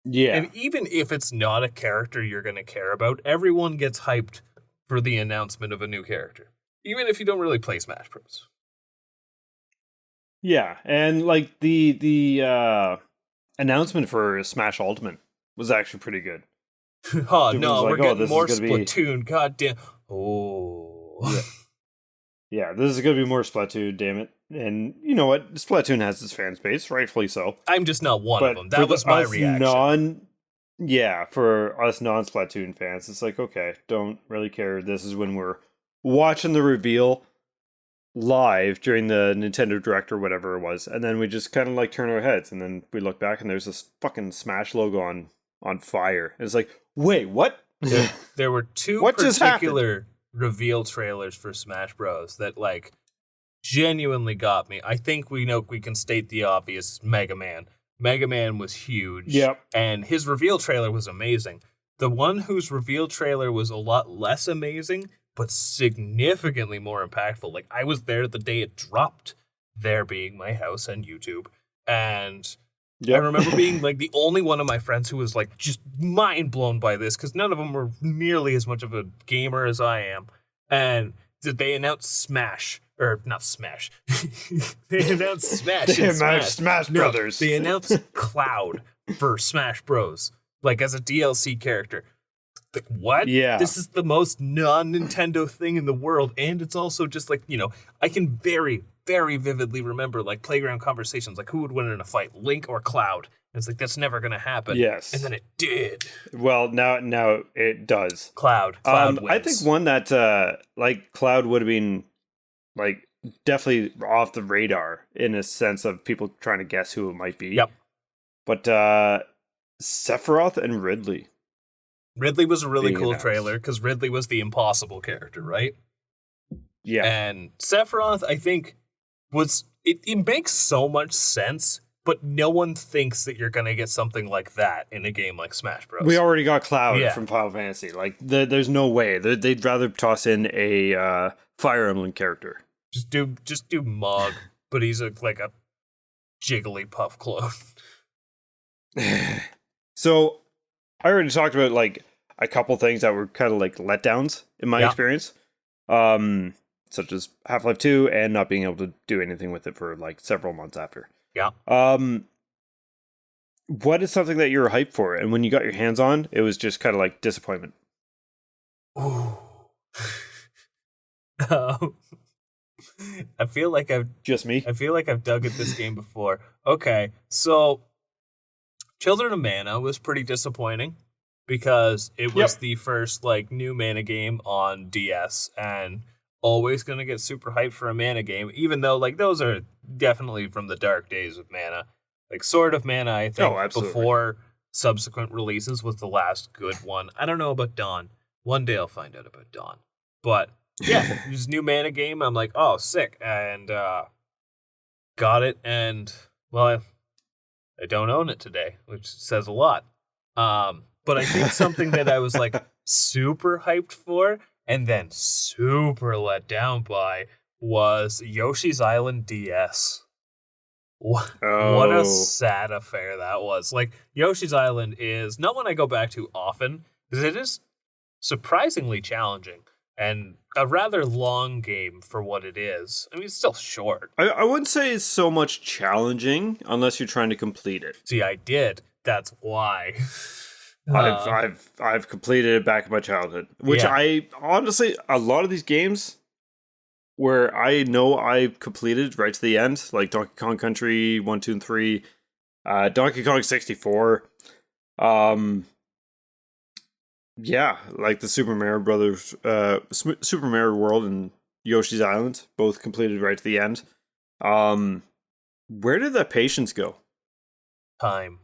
Yeah. And even if it's not a character you're going to care about, everyone gets hyped for the announcement of a new character, even if you don't really play Smash Bros. Yeah. And like the announcement for Smash Ultimate was actually pretty good. Oh Everyone's no, like, we're oh, getting this is more gonna be Splatoon. God damn. Oh. yeah. Yeah, this is gonna be more Splatoon, damn it. And you know what? Splatoon has its fan base, rightfully so. I'm just not one of But them. for That was my reaction. for us non-Splatoon fans, it's like, okay, don't really care. This is when we're watching the reveal live during the Nintendo Direct or whatever it was, and then we just kind of like turn our heads, and then we look back, and there's this fucking Smash logo on fire. And it's like, wait, what? There were two What just happened? particular reveal trailers for Smash Bros. That like genuinely got me. I think we can state the obvious. Mega Man. Mega Man was huge. Yep. And his reveal trailer was amazing. The one whose reveal trailer was a lot less amazing, but significantly more impactful. Like I was there the day it dropped, there being my house and YouTube. And Yep. I remember being like the only one of my friends who was like just mind blown by this, because none of them were nearly as much of a gamer as I am. And they announced Smash, or not Smash. They announced Smash. They and announced Smash No, Brothers. they announced Cloud for Smash Bros. Like as a DLC character. Like what? Yeah. This is the most non-Nintendo thing in the world, and it's also just like, I can very, very vividly remember like playground conversations, like who would win in a fight, Link or Cloud? And it's like that's never gonna happen. Yes. And then it did. Well, now it does. Cloud I wins. think one that like Cloud would have been like definitely off the radar in a sense of people trying to guess who it might be. Yep. But Sephiroth and Ridley. Ridley was a really being cool announced. trailer because Ridley was the impossible character, right? Yeah. And Sephiroth, I think, it makes so much sense, but no one thinks that you're gonna get something like that in a game like Smash Bros. We already got Cloud Yeah. from Final Fantasy. Like, there's no way. They'd rather toss in a Fire Emblem character. Just do Mog, but he's like a Jigglypuff clone. So, I already talked about like a couple things that were kind of like letdowns in my experience, such as Half-Life 2 and not being able to do anything with it for like several months after. Yeah. What is something that you were hyped for, and when you got your hands on, it was just kind of like disappointment? Ooh. I feel like I've dug at this game before. Okay, so Children of Mana was pretty disappointing because it was the first like new Mana game on DS, and always gonna get super hyped for a Mana game, even though like those are definitely from the dark days of Mana. Like Sword of Mana, I think before subsequent releases was the last good one. I don't know about Dawn. One day I'll find out about Dawn. But yeah, this new Mana game, I'm like, oh, sick. And got it, and well, I don't own it today, which says a lot. But I think something that I was like super hyped for and then super let down by was Yoshi's Island DS. What a sad affair that was. Like, Yoshi's Island is not one I go back to often, because it is surprisingly challenging and a rather long game for what it is. I mean, it's still short. I wouldn't say it's so much challenging unless you're trying to complete it. See, I did. That's why. I've completed it back in my childhood, which I honestly, a lot of these games where I know I completed right to the end, like Donkey Kong Country 1, 2, and 3, Donkey Kong 64, Yeah, like the Super Mario Brothers, Super Mario World and Yoshi's Island, both completed right to the end. Um, where did that patience go? Time.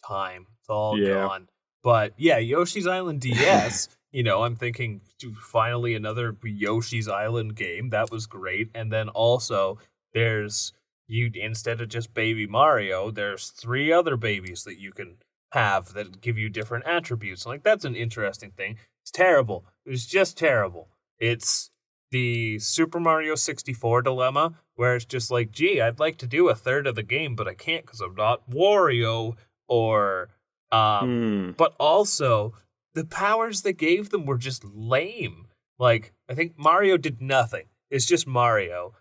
It's all Yeah. gone. But yeah, Yoshi's Island DS, I'm thinking finally another Yoshi's Island game. That was great. And then also there's you instead of just baby Mario, there's three other babies that you can have that give you different attributes. Like that's an interesting thing. It's terrible. It's just terrible. It's the Super Mario 64 dilemma where it's just like, gee, I'd like to do a third of the game, but I can't because I'm not Wario or Hmm. but also the powers they gave them were just lame. Like I think Mario did nothing. It's just Mario.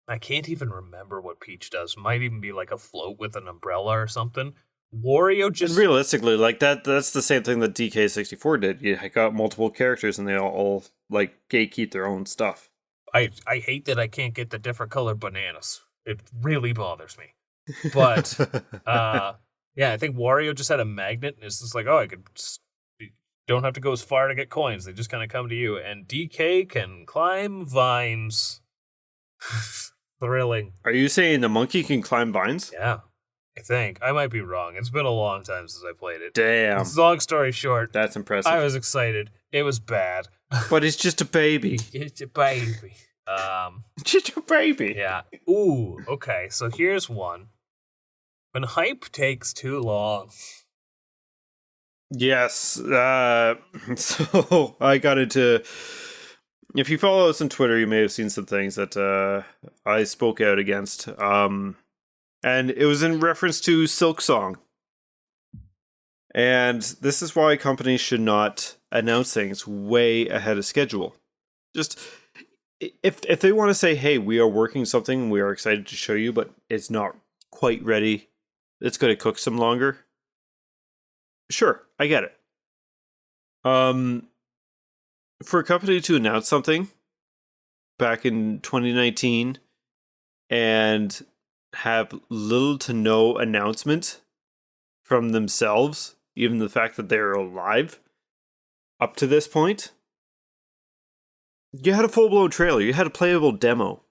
I can't even remember what Peach does. Might even be like a float with an umbrella or something. Wario And just realistically, like that's the same thing that DK64 did. You got multiple characters and they all like gatekeep their own stuff. I hate that I can't get the different colored bananas. It really bothers me. But yeah, I think Wario just had a magnet and it's just like, oh, I could just, don't have to go as far to get coins. They just kind of come to you. And DK can climb vines. Thrilling. Are you saying the monkey can climb vines? Yeah, I think. I might be wrong. It's been a long time since I played it. Damn. Long story short, That's impressive. I was excited. It was bad. But it's just a baby. It's a baby. Just a baby. Yeah. Ooh, okay. So here's one. When hype takes too long. Yes. So I got into. If you follow us on Twitter, you may have seen some things that I spoke out against. And it was in reference to Silk Song. And this is why companies should not announce things way ahead of schedule. Just if they want to say, "Hey, we are working something, we are excited to show you, but it's not quite ready. It's going to cook some longer." Sure, I get it. For a company to announce something back in 2019 and have little to no announcement from themselves, even the fact that they're alive up to this point, you had a full-blown trailer, you had a playable demo.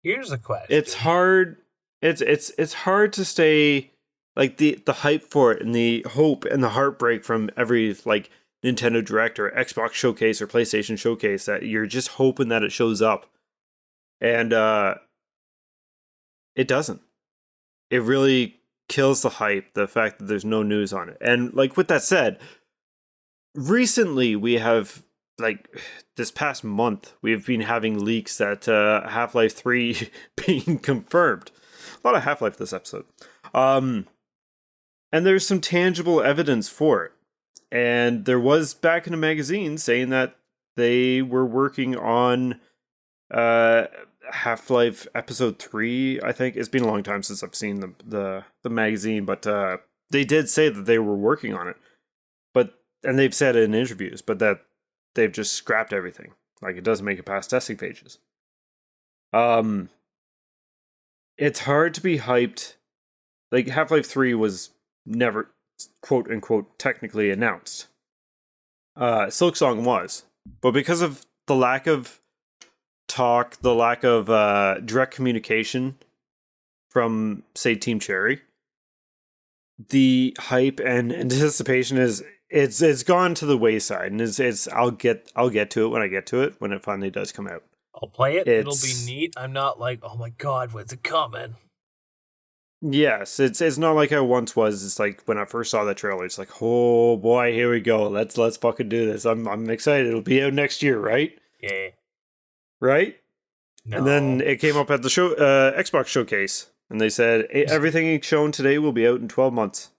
Here's a question. It's hard. It's hard to stay like the hype for it and the hope and the heartbreak from every like Nintendo Direct or Xbox Showcase or PlayStation Showcase that you're just hoping that it shows up. And it doesn't. It really kills the hype, the fact that there's no news on it. And like with that said, recently we have like this past month we've been having leaks that Half-Life 3 being confirmed. A lot of Half-Life this episode. And there's some tangible evidence for it. And there was back in a magazine saying that they were working on Half-Life Episode 3, I think. It's been a long time since I've seen the magazine, but they did say that they were working on it. And they've said it in interviews, but that they've just scrapped everything. Like, it doesn't make it past testing pages. It's hard to be hyped. Like, Half-Life 3 was never, quote unquote, technically announced. Silk Song was. But because of the lack of talk, the lack of direct communication from, say, Team Cherry, the hype and anticipation is it's gone to the wayside, and it's I'll get to it when I get to it when it finally does come out. I'll play it. It'll be neat. I'm not like, oh my god, when's it coming? Yes, it's not like I once was. It's like when I first saw the trailer, it's like, oh boy, here we go. Let's fucking do this. I'm excited. It'll be out next year, right? Yeah. Right? No. And then it came up at the show Xbox showcase, and they said everything shown today will be out in 12 months.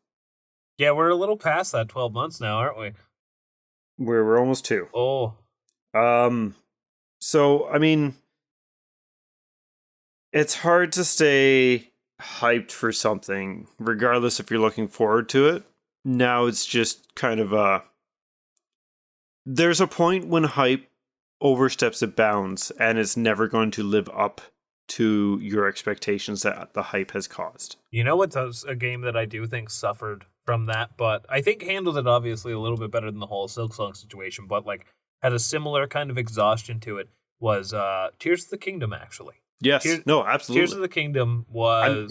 Yeah, we're a little past that 12 months now, aren't we? We're almost 2. Oh. So I mean, it's hard to stay hyped for something, regardless if you're looking forward to it. Now it's just kind of there's a point when hype oversteps its bounds, and it's never going to live up to your expectations that the hype has caused. You know what's a game that I do think suffered from that, but I think handled it obviously a little bit better than the whole Silksong situation, but like had a similar kind of exhaustion to it was Tears of the Kingdom actually. Yes. No, Tears of absolutely. the Kingdom I'm was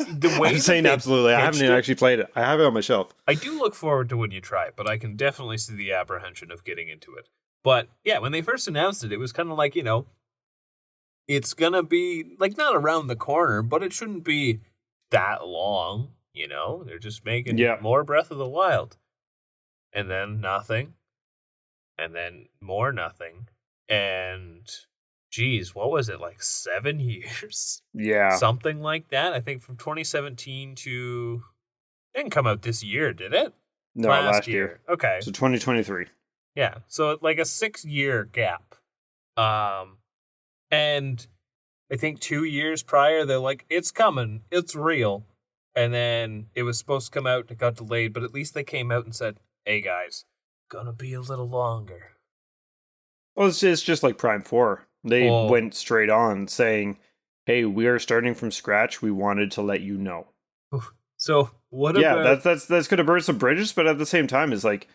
the way I'm that saying they absolutely. I haven't pitched even it. actually played it. I have it on my shelf. I do look forward to when you try it, but I can definitely see the apprehension of getting into it. But yeah, when they first announced it, it was kind of like, it's gonna be like not around the corner, but it shouldn't be that long. They're just making Yeah. more Breath of the Wild, and then nothing, and then more nothing, and geez, what was it like 7 years? Yeah. Something like that. I think from 2017 to didn't come out this year, did it? No, last year. Okay. So 2023. Yeah. So like a 6 year gap. And I think 2 years prior, they're like, it's coming, it's real. And then it was supposed to come out, it got delayed, but at least they came out and said, hey guys, gonna be a little longer. Well, it's just like Prime 4. They Oh. went straight on saying, hey, we are starting from scratch. We wanted to let you know. So what Yeah, about that's going to burn some bridges, but at the same time, it's like,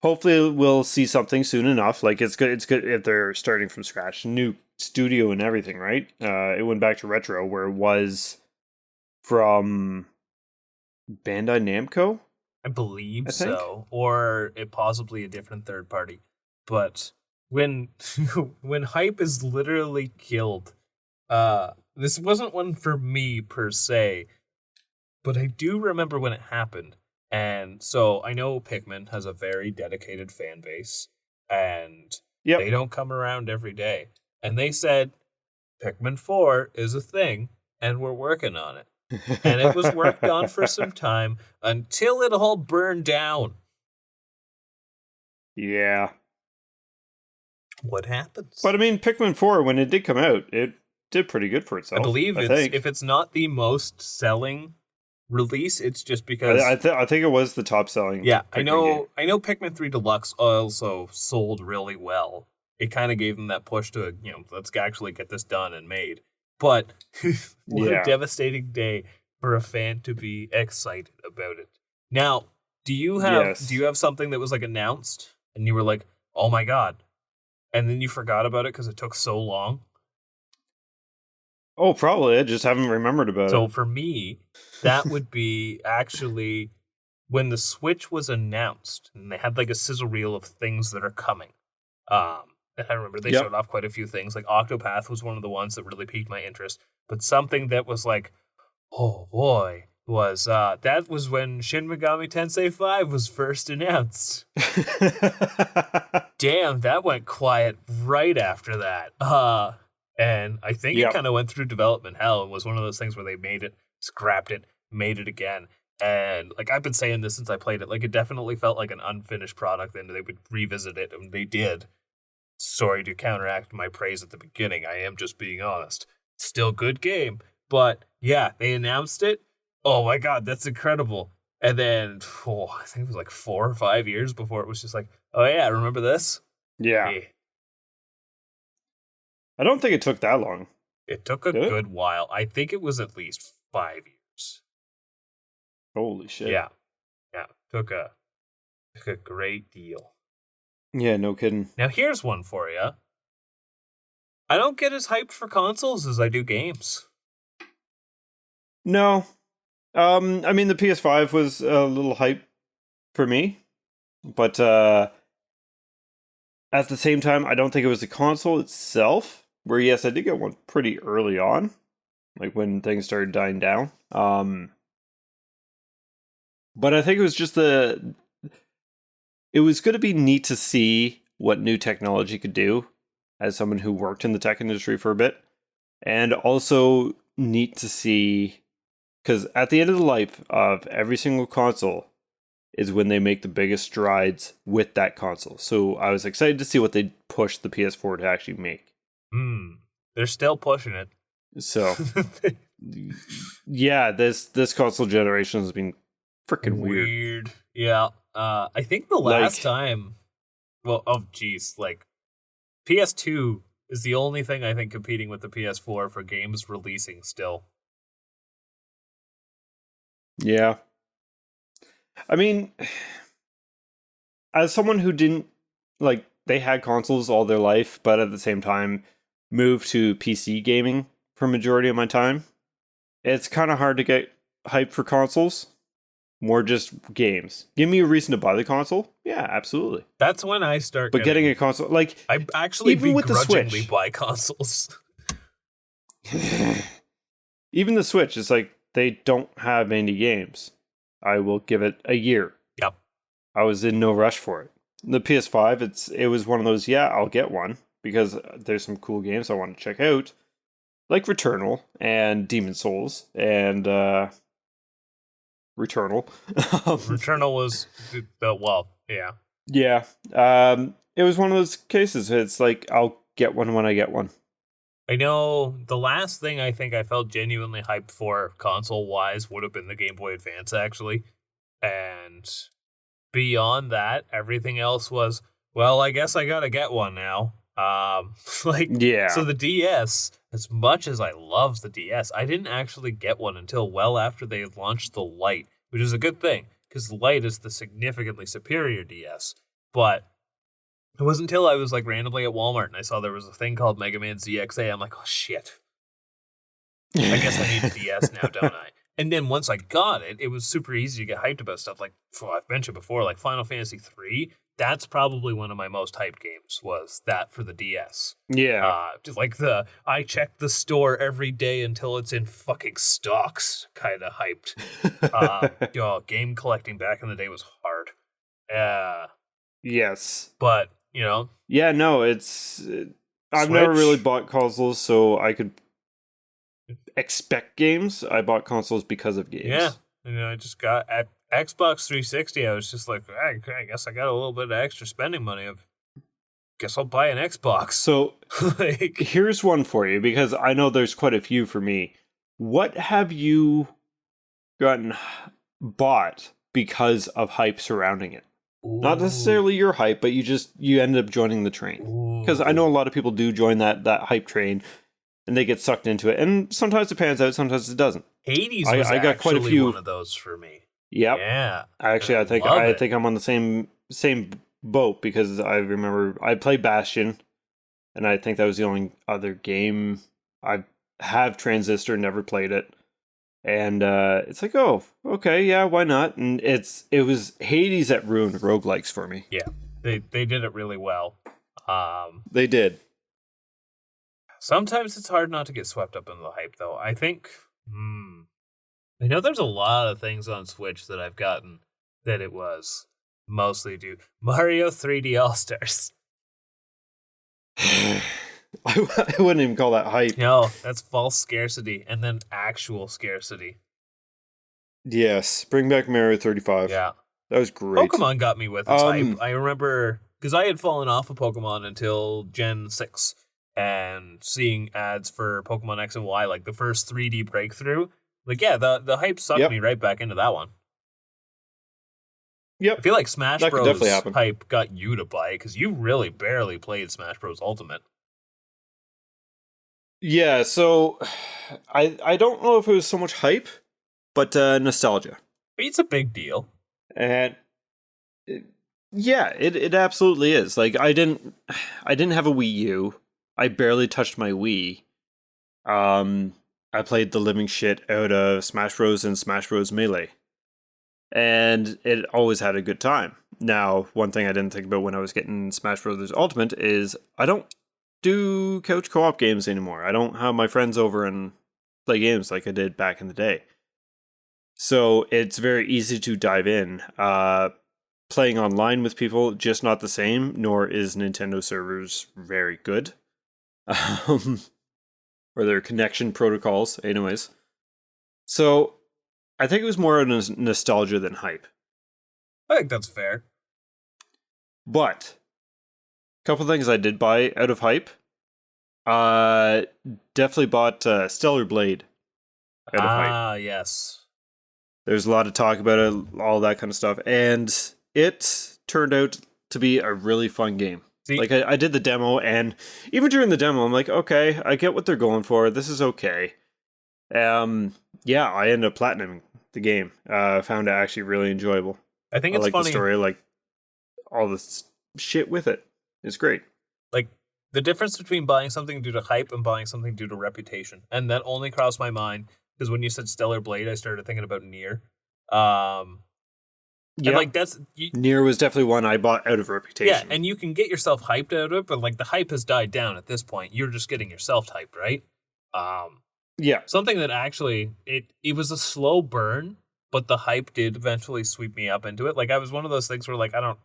hopefully we'll see something soon enough. Like it's good if they're starting from scratch, new studio and everything, right? It went back to retro where it was from Bandai Namco. I believe I think. so, or it possibly a different third party. But when when hype is literally killed, this wasn't one for me per se, but I do remember when it happened. And so I know Pikmin has a very dedicated fan base, and Yep. they don't come around every day. And they said Pikmin 4 is a thing, and we're working on it. And it was worked on for some time until it all burned down. Yeah. What happens? But I mean, Pikmin 4, when it did come out, it did pretty good for itself. I believe think. if it's not the most selling release, it's just because I think it was the top selling. yeah, Pikmin I know Pikmin 3 Deluxe also sold really well. It kind of gave them that push to, let's actually get this done and made. But what a devastating day for a fan to be excited about it. Now, do you have something that was like announced and you were like, "Oh my god." And then you forgot about it because it took so long? Oh, probably. I just haven't remembered about it. So for me, that would be actually when the Switch was announced and they had like a sizzle reel of things that are coming. And I remember they showed off quite a few things. Like Octopath was one of the ones that really piqued my interest. But something that was like, oh boy, was that was when Shin Megami Tensei 5 was first announced. Damn, that went quiet right after that. And I think it kind of went through development hell and was one of those things where they made it, scrapped it, made it again. And like I've been saying this since I played it, like it definitely felt like an unfinished product and they would revisit it, and they did. Sorry to counteract my praise at the beginning. I am just being honest. Still good game. But yeah, they announced it. Oh my god, that's incredible. And then I think it was like 4 or 5 years before it was just like, oh yeah, remember this? Yeah. I don't think it took that long. It took a good while. I think it was at least 5 years. Holy shit. Yeah. Yeah. Took a great deal. Yeah, no kidding. Now here's one for you. I don't get as hyped for consoles as I do games. No. I mean, the PS5 was a little hype for me, but at the same time, I don't think it was the console itself, where yes, I did get one pretty early on, like when things started dying down. But I think it was just it was going to be neat to see what new technology could do as someone who worked in the tech industry for a bit, and also neat to see, because at the end of the life of every single console is when they make the biggest strides with that console. So I was excited to see what they pushed the PS4 to actually make. They're still pushing it. So yeah, this console generation has been freaking weird. Yeah. I think the last time, like PS2 is the only thing I think competing with the PS4 for games releasing still. Yeah. I mean, as someone who didn't like, they had consoles all their life, but at the same time moved to PC gaming for majority of my time. It's kind of hard to get hyped for consoles. More just games. Give me a reason to buy the console. Yeah, absolutely. That's when I start. But getting a console, like I actually even with the begrudgingly Switch, buy consoles. even the Switch, it's like they don't have any games. I will give it a year. Yep. I was in no rush for it. The PS5, it was one of those. Yeah, I'll get one because there's some cool games I want to check out, like Returnal and Demon Souls and Returnal. Returnal was well, yeah. Yeah. It was one of those cases. It's like I'll get one when I get one. I know the last thing I think I felt genuinely hyped for console wise would have been the Game Boy Advance, actually. And beyond that, everything else was, well, I guess I gotta get one now. Yeah. So the DS, as much as I love the DS, I didn't actually get one until well after they launched the Lite, which is a good thing because the Lite is the significantly superior DS. But it wasn't until I was like randomly at Walmart and I saw there was a thing called Mega Man ZXA. I'm like, oh shit. I guess I need a DS now, don't I? And then once I got it, it was super easy to get hyped about stuff. Like I've mentioned before, like Final Fantasy 3. That's probably one of my most hyped games. Was that for the DS? Yeah. Just like I check the store every day until it's in fucking stocks. Kind of hyped. Game collecting back in the day was hard. Yes. But you know. Yeah. No. I've never really bought consoles, so I could expect games. I bought consoles because of games. Yeah. I just got at Xbox 360. I was just like, I guess I got a little bit of extra spending money. Guess I'll buy an Xbox. So like, here's one for you because I know there's quite a few for me. What have you bought because of hype surrounding it? Ooh. Not necessarily your hype, but you ended up joining the train. Because I know a lot of people do join that hype train and they get sucked into it. And sometimes it pans out, sometimes it doesn't. Hades was I got quite a few one of those for me. Yep. Yeah. Actually, I think I'm on the same boat because I remember I played Bastion, and I think that was the only other game I have Transistor, never played it. And it's like, oh, okay, yeah, why not? And it was Hades that ruined roguelikes for me. Yeah, they did it really well. They did. Sometimes it's hard not to get swept up in the hype, though. I think, I know there's a lot of things on Switch that I've gotten that it was mostly due. Mario 3D All-Stars. I wouldn't even call that hype. No, that's false scarcity and then actual scarcity. Yes, bring back Mario 35. Yeah. That was great. Pokemon got me with its hype. I remember, because I had fallen off of Pokemon until Gen 6, and seeing ads for Pokemon X and Y, like the first 3D breakthrough, like, yeah, the hype sucked me right back into that one. Yep. I feel like Smash Bros. Hype got you to buy it, because you really barely played Smash Bros. Ultimate. Yeah, so I don't know if it was so much hype, but nostalgia. It's a big deal. And it absolutely is. Like I didn't have a Wii U. I barely touched my Wii. I played the living shit out of Smash Bros. And Smash Bros. Melee. And it always had a good time. Now, one thing I didn't think about when I was getting Smash Bros. Ultimate is I don't do couch co-op games anymore. I don't have my friends over and play games like I did back in the day. So it's very easy to dive in. Playing online with people, just not the same, nor is Nintendo servers very good. Or their connection protocols, anyways. So I think it was more nostalgia than hype. I think that's fair. But a couple things I did buy out of hype. Definitely bought Stellar Blade out of hype. Ah, yes. There's a lot of talk about it, all that kind of stuff, and it turned out to be a really fun game. See? Like I did the demo, and even during the demo, I'm like, okay, I get what they're going for. This is okay. I ended up platinuming the game. Found it actually really enjoyable. I think I it's like funny. the story, like all this shit with it. It's great. Like the difference between buying something due to hype and buying something due to reputation. And that only crossed my mind because when you said Stellar Blade, I started thinking about Nier. And Yeah, like that's Nier was definitely one I bought out of yeah, reputation. and you can get yourself hyped out of it, but like the hype has died down at this point. You're just getting yourself hyped, right? Um, Yeah, Something that actually it was a slow burn, but the hype did eventually sweep me up into it. Like I was one of those things where like I don't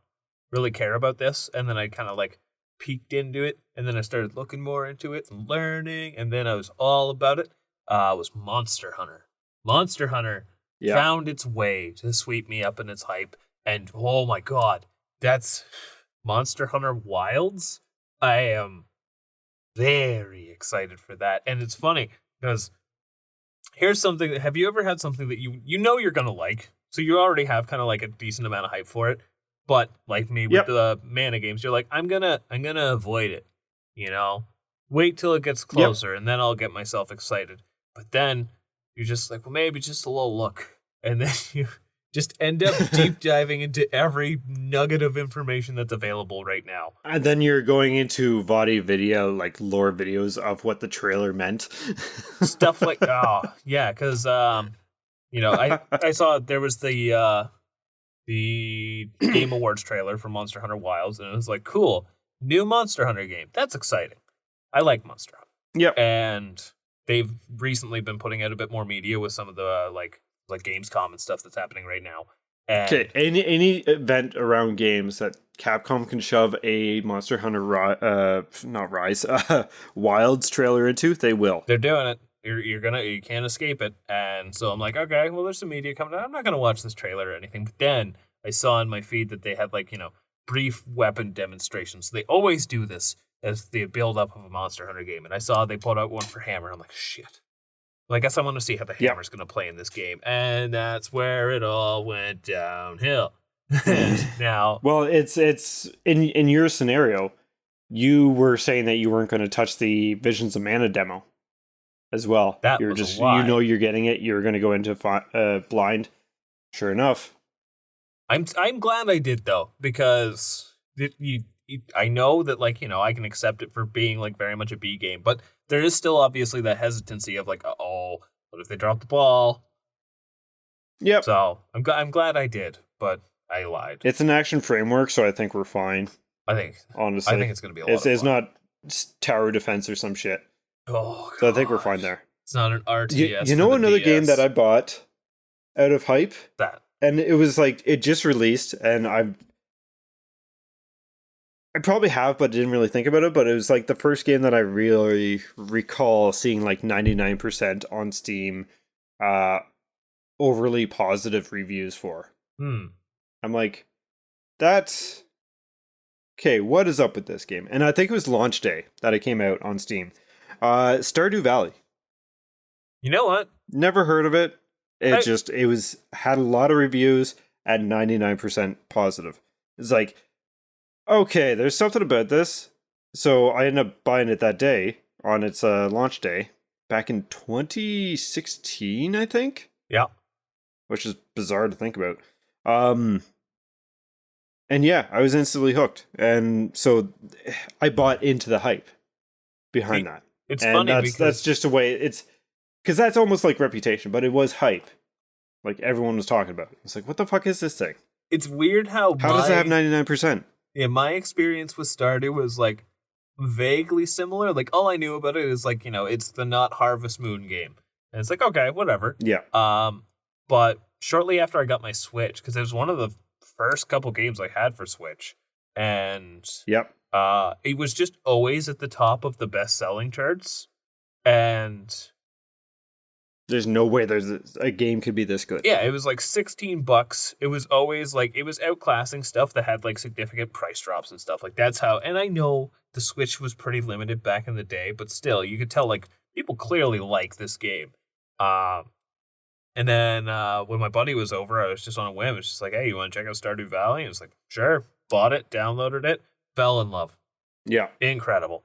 really care about this, and then I kind of like peeked into it, and then I started looking more into it and learning, and then I was all about it. Was Monster Hunter. Monster Hunter yeah. found its way to sweep me up in its hype, and oh my god, that's Monster Hunter Wilds. I am very excited for that, and it's funny because here's something that have you ever had something that you know you're gonna like, so you already have kind of like a decent amount of hype for it, but like me with Yep. the mana games, you're like I'm gonna avoid it, you know, wait till it gets Yep. closer and then I'll get myself excited. But then you're just like, well, maybe just a little look, and then you just end up deep diving into every nugget of information that's available right now. And then you're going into VOD video, like lore videos of what the trailer meant. Stuff like oh yeah, because I saw there was the Game Awards trailer for Monster Hunter Wilds, and it was like, cool, new Monster Hunter game. That's exciting. I like Monster Hunter. Yep. And they've recently been putting out a bit more media with some of the like Gamescom and stuff that's happening right now. Okay, any event around games that Capcom can shove a Monster Hunter not Rise, Wilds trailer into, they will. They're doing it. You can't escape it. And so I'm like, okay, well, there's some media coming out. I'm not gonna watch this trailer or anything. But then I saw in my feed that they had like brief weapon demonstrations. They always do this as the build up of a Monster Hunter game. And I saw they put out one for Hammer. I'm like, shit. Well, I guess I want to see how the Hammer's gonna play in this game. And that's where it all went downhill. Now, well, it's in your scenario, you were saying that you weren't going to touch the Visions of Mana demo as well. That You're was a just lie. you know you're getting it. You're going to go into blind. Sure enough, I'm glad I did though, because I know that I can accept it for being like very much a B game, but there is still obviously that hesitancy of like, oh, what if they drop the ball? Yep. So I'm glad I did, but I lied. It's an action framework, so I think we're fine. Honestly, I think it's gonna be a lot of fun. It's not tower defense or some shit. Oh, so I think we're fine there. It's not an RTS. You know another game that I bought out of hype? That. And it was like, it just released, and I probably have, but didn't really think about it, but it was like the first game that I really recall seeing like 99% on Steam, overly positive reviews for. I'm like, that's... Okay, what is up with this game? And I think it was launch day that it came out on Steam. Stardew Valley. You know what? Never heard of it. It had a lot of reviews at 99% positive. It's like, okay, there's something about this. So I ended up buying it that day on its launch day back in 2016, I think. Yeah. Which is bizarre to think about. And yeah, I was instantly hooked. And so I bought into the hype behind that. It's funny because that's just a way it's because that's almost like Reputation, but it was hype. Like everyone was talking about it. It's like, what the fuck is this thing? It's weird how does it have 99%? Yeah, my experience with Stardew was like vaguely similar. Like all I knew about it is like, it's the not Harvest Moon game. And it's like, okay, whatever. Yeah. But shortly after I got my Switch, because it was one of the first couple games I had for Switch, and yep, it was just always at the top of the best-selling charts, and there's no way a game could be this good. Yeah, it was like $16. It was always like, it was outclassing stuff that had like significant price drops and stuff. Like that's how, and I know the Switch was pretty limited back in the day, but still, you could tell like people clearly like this game. And then when my buddy was over, I was just on a whim. It's just like, hey, you want to check out Stardew Valley? And it's like, sure. Bought it, downloaded it, fell in love. Yeah. Incredible.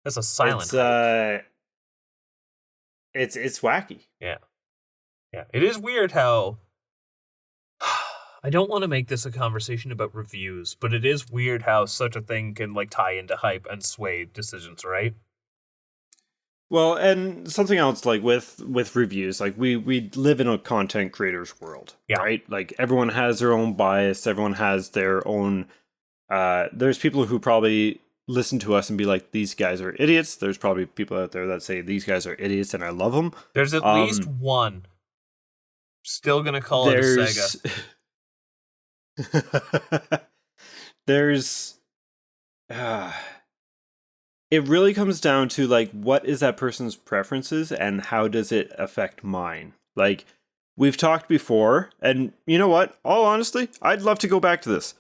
That's a silent hype. It's wacky. Yeah. Yeah. It is weird how I don't want to make this a conversation about reviews, but it is weird how such a thing can like tie into hype and sway decisions, right? Well, and something else like with reviews, like we live in a content creators world, Yeah. right? Like everyone has their own bias, everyone has their own there's people who probably listen to us and be like, these guys are idiots. There's probably people out there that say these guys are idiots and I love them. There's at least one. Still gonna call it a Sega. There's it really comes down to like what is that person's preferences and how does it affect mine. Like we've talked before, and you know what, all honestly, I'd love to go back to this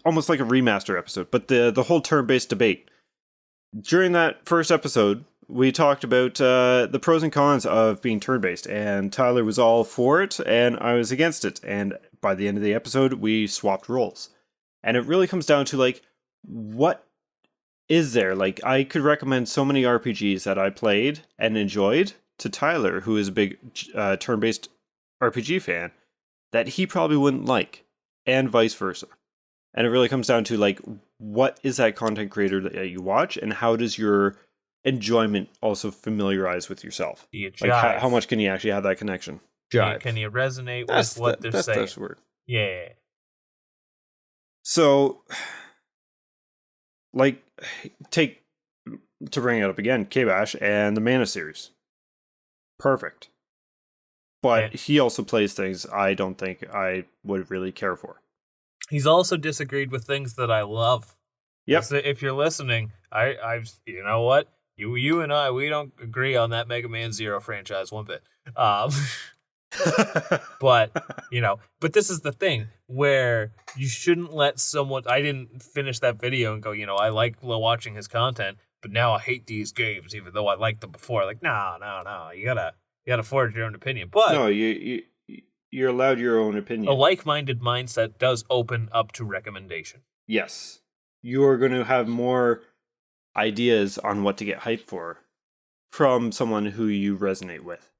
almost like a remaster episode, but the whole turn-based debate. During that first episode we talked about the pros and cons of being turn-based, and Tyler was all for it and I was against it, and by the end of the episode we swapped roles. And it really comes down to like, what is there? Like, I could recommend so many RPGs that I played and enjoyed to Tyler, who is a big turn-based RPG fan, that he probably wouldn't like, and vice versa. And it really comes down to like, what is that content creator that you watch, and how does your enjoyment also familiarize with yourself? Like, how much can you actually have that connection? Jive. Can you resonate with what they're saying? That's the word. Yeah. So, like, take, to bring it up again, K-Bash and the Mana series. Perfect. But he also plays things I don't think I would really care for. He's also disagreed with things that I love. Yep. So if you're listening, I've you know what? You and I, we don't agree on that Mega Man Zero franchise one bit. But, but this is the thing where you shouldn't let someone, I didn't finish that video and go, I like watching his content, but now I hate these games, even though I liked them before. Like, no. You gotta forge your own opinion. But no, you're allowed your own opinion. A like-minded mindset does open up to recommendation. Yes. You are going to have more ideas on what to get hyped for from someone who you resonate with.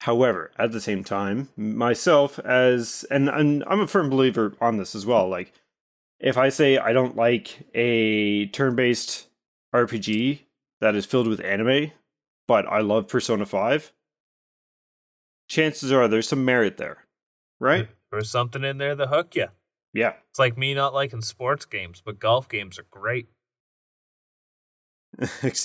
However, at the same time, myself and I'm a firm believer on this as well. Like, if I say I don't like a turn-based RPG that is filled with anime, but I love Persona 5, chances are there's some merit there, right? There's something in there to hook you. Yeah. It's like me not liking sports games, but golf games are great.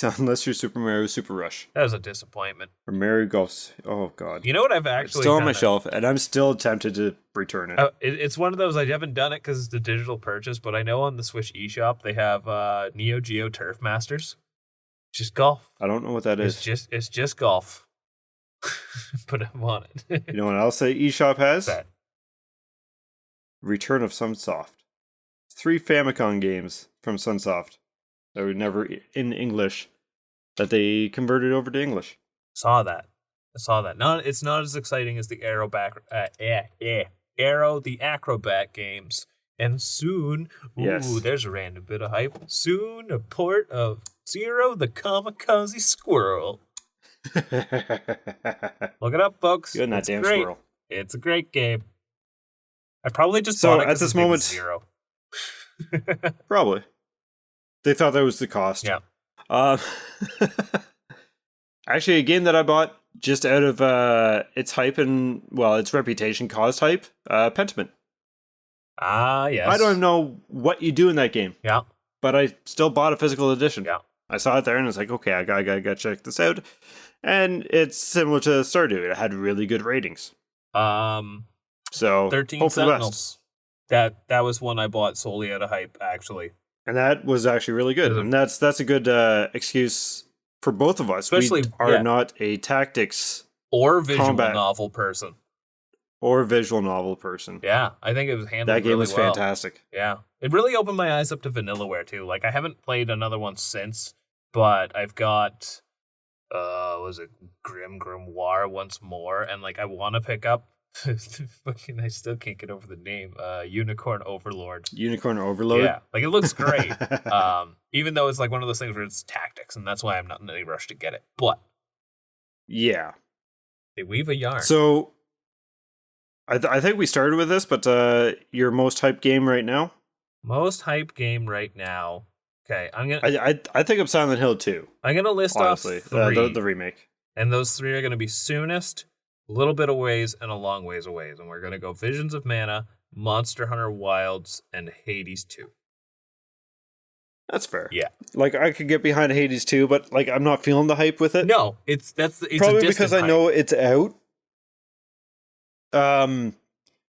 Unless you're Super Mario Super Rush. That was a disappointment. Or Mario Golf. Oh, God. You know what I've actually... It's still on my shelf, and I'm still tempted to return it. It's one of those, I haven't done it because it's a digital purchase, but I know on the Switch eShop they have Neo Geo Turf Masters. Just golf. I don't know what that is. It's just golf. But I want it. You know what else that eShop has? That. Return of Sunsoft. 3 Famicom games from Sunsoft that were never in English that they converted over to English. I saw that. It's not as exciting as the Arrow the Acrobat games. And soon, there's a random bit of hype. Soon, a port of Zero the Kamikaze Squirrel. Look it up, folks. Good, that damn squirrel. It's a great game. I probably just bought it at this moment. Zero. Probably. They thought that was the cost. Yeah. Actually, a game that I bought just out of its hype and, its reputation caused hype, Pentiment. Ah, yes. I don't know what you do in that game. Yeah. But I still bought a physical edition. Yeah. I saw it there and I was like, okay, I gotta check this out. And it's similar to Stardew. It had really good ratings. So 13 Sentinels. That was one I bought solely out of hype, actually. And that was actually really good. And that's a good excuse for both of us. Especially, we are not a tactics or visual novel person. Or visual novel person. Yeah, I think it was handled that game really was well. Fantastic. Yeah. It really opened my eyes up to Vanillaware, too. Like, I haven't played another one since, but I've got, was it Grim Grimoire once more? And, like, I want to pick up, I still can't get over the name, Unicorn Overlord. Unicorn Overlord? Yeah. Like, it looks great. Even though it's, like, one of those things where it's tactics, and that's why I'm not in any rush to get it. But. Yeah. They weave a yarn. So, I think we started with this, but your most hyped game right now? Most hype game right now. Okay, I think I'm Silent Hill 2. I'm gonna list Honestly, off three, the remake. and those three are gonna be soonest, a little bit of ways, and a long ways away. And we're gonna go Visions of Mana, Monster Hunter Wilds, and Hades 2. That's fair. Yeah. Like I could get behind Hades 2, but like I'm not feeling the hype with it. No, it's probably because I know it's out.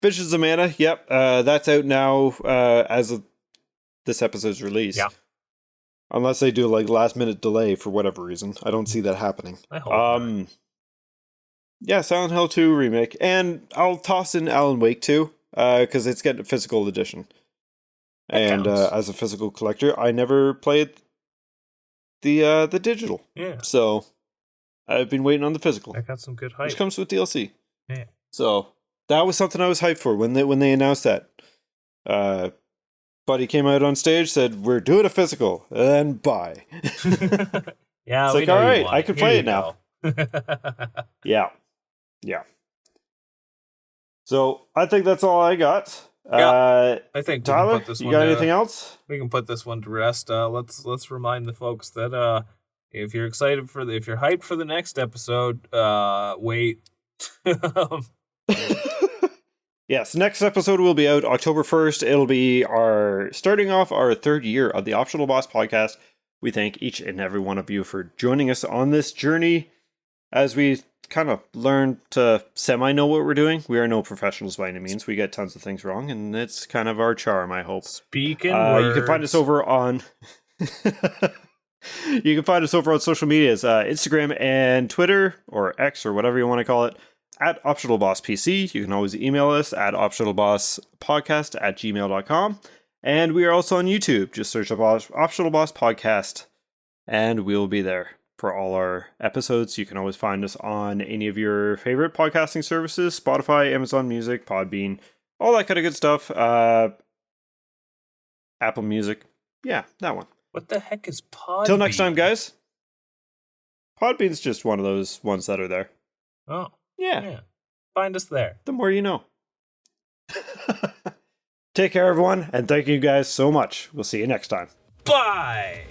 Visions of Mana, yep, that's out now as of this episode's release. Yeah. Unless they do like last minute delay for whatever reason. I don't see that happening. I hope not. Yeah, Silent Hill 2 remake. And I'll toss in Alan Wake 2, because it's getting a physical edition. And as a physical collector, I never played the digital. Yeah. So I've been waiting on the physical. I got some good hype. Which comes with DLC. Yeah. So that was something I was hyped for when they announced that. Buddy came out on stage, said, "We're doing a physical," and bye. Yeah, it's like, all right, I can play it now. Yeah. So I think that's all I got. Yeah, I think Tyler, we can put this you one got anything else? We can put this one to rest. Let's remind the folks that if you're excited if you're hyped for the next episode, wait. Yes, next episode will be out October 1st. It'll be starting off our third year of the Optional Boss podcast. We thank each and every one of you for joining us on this journey as we kind of learn to semi-know what we're doing. We are no professionals by any means. We get tons of things wrong, and it's kind of our charm, I hope. Speaking words. You can find us over on... You can find us over on social medias, Instagram and Twitter, or X, or whatever you want to call it, at OptionalBossPC. You can always email us at optionalbosspodcast@gmail.com. And we are also on YouTube. Just search up Optional Boss Podcast, and we'll be there for all our episodes. You can always find us on any of your favorite podcasting services, Spotify, Amazon Music, Podbean, all that kind of good stuff. Apple Music. Yeah, that one. What the heck is Podbean? Till next time, guys. Podbean's just one of those ones that are there. Oh. Yeah. Find us there. The more you know. Take care, everyone, and thank you guys so much. We'll see you next time. Bye!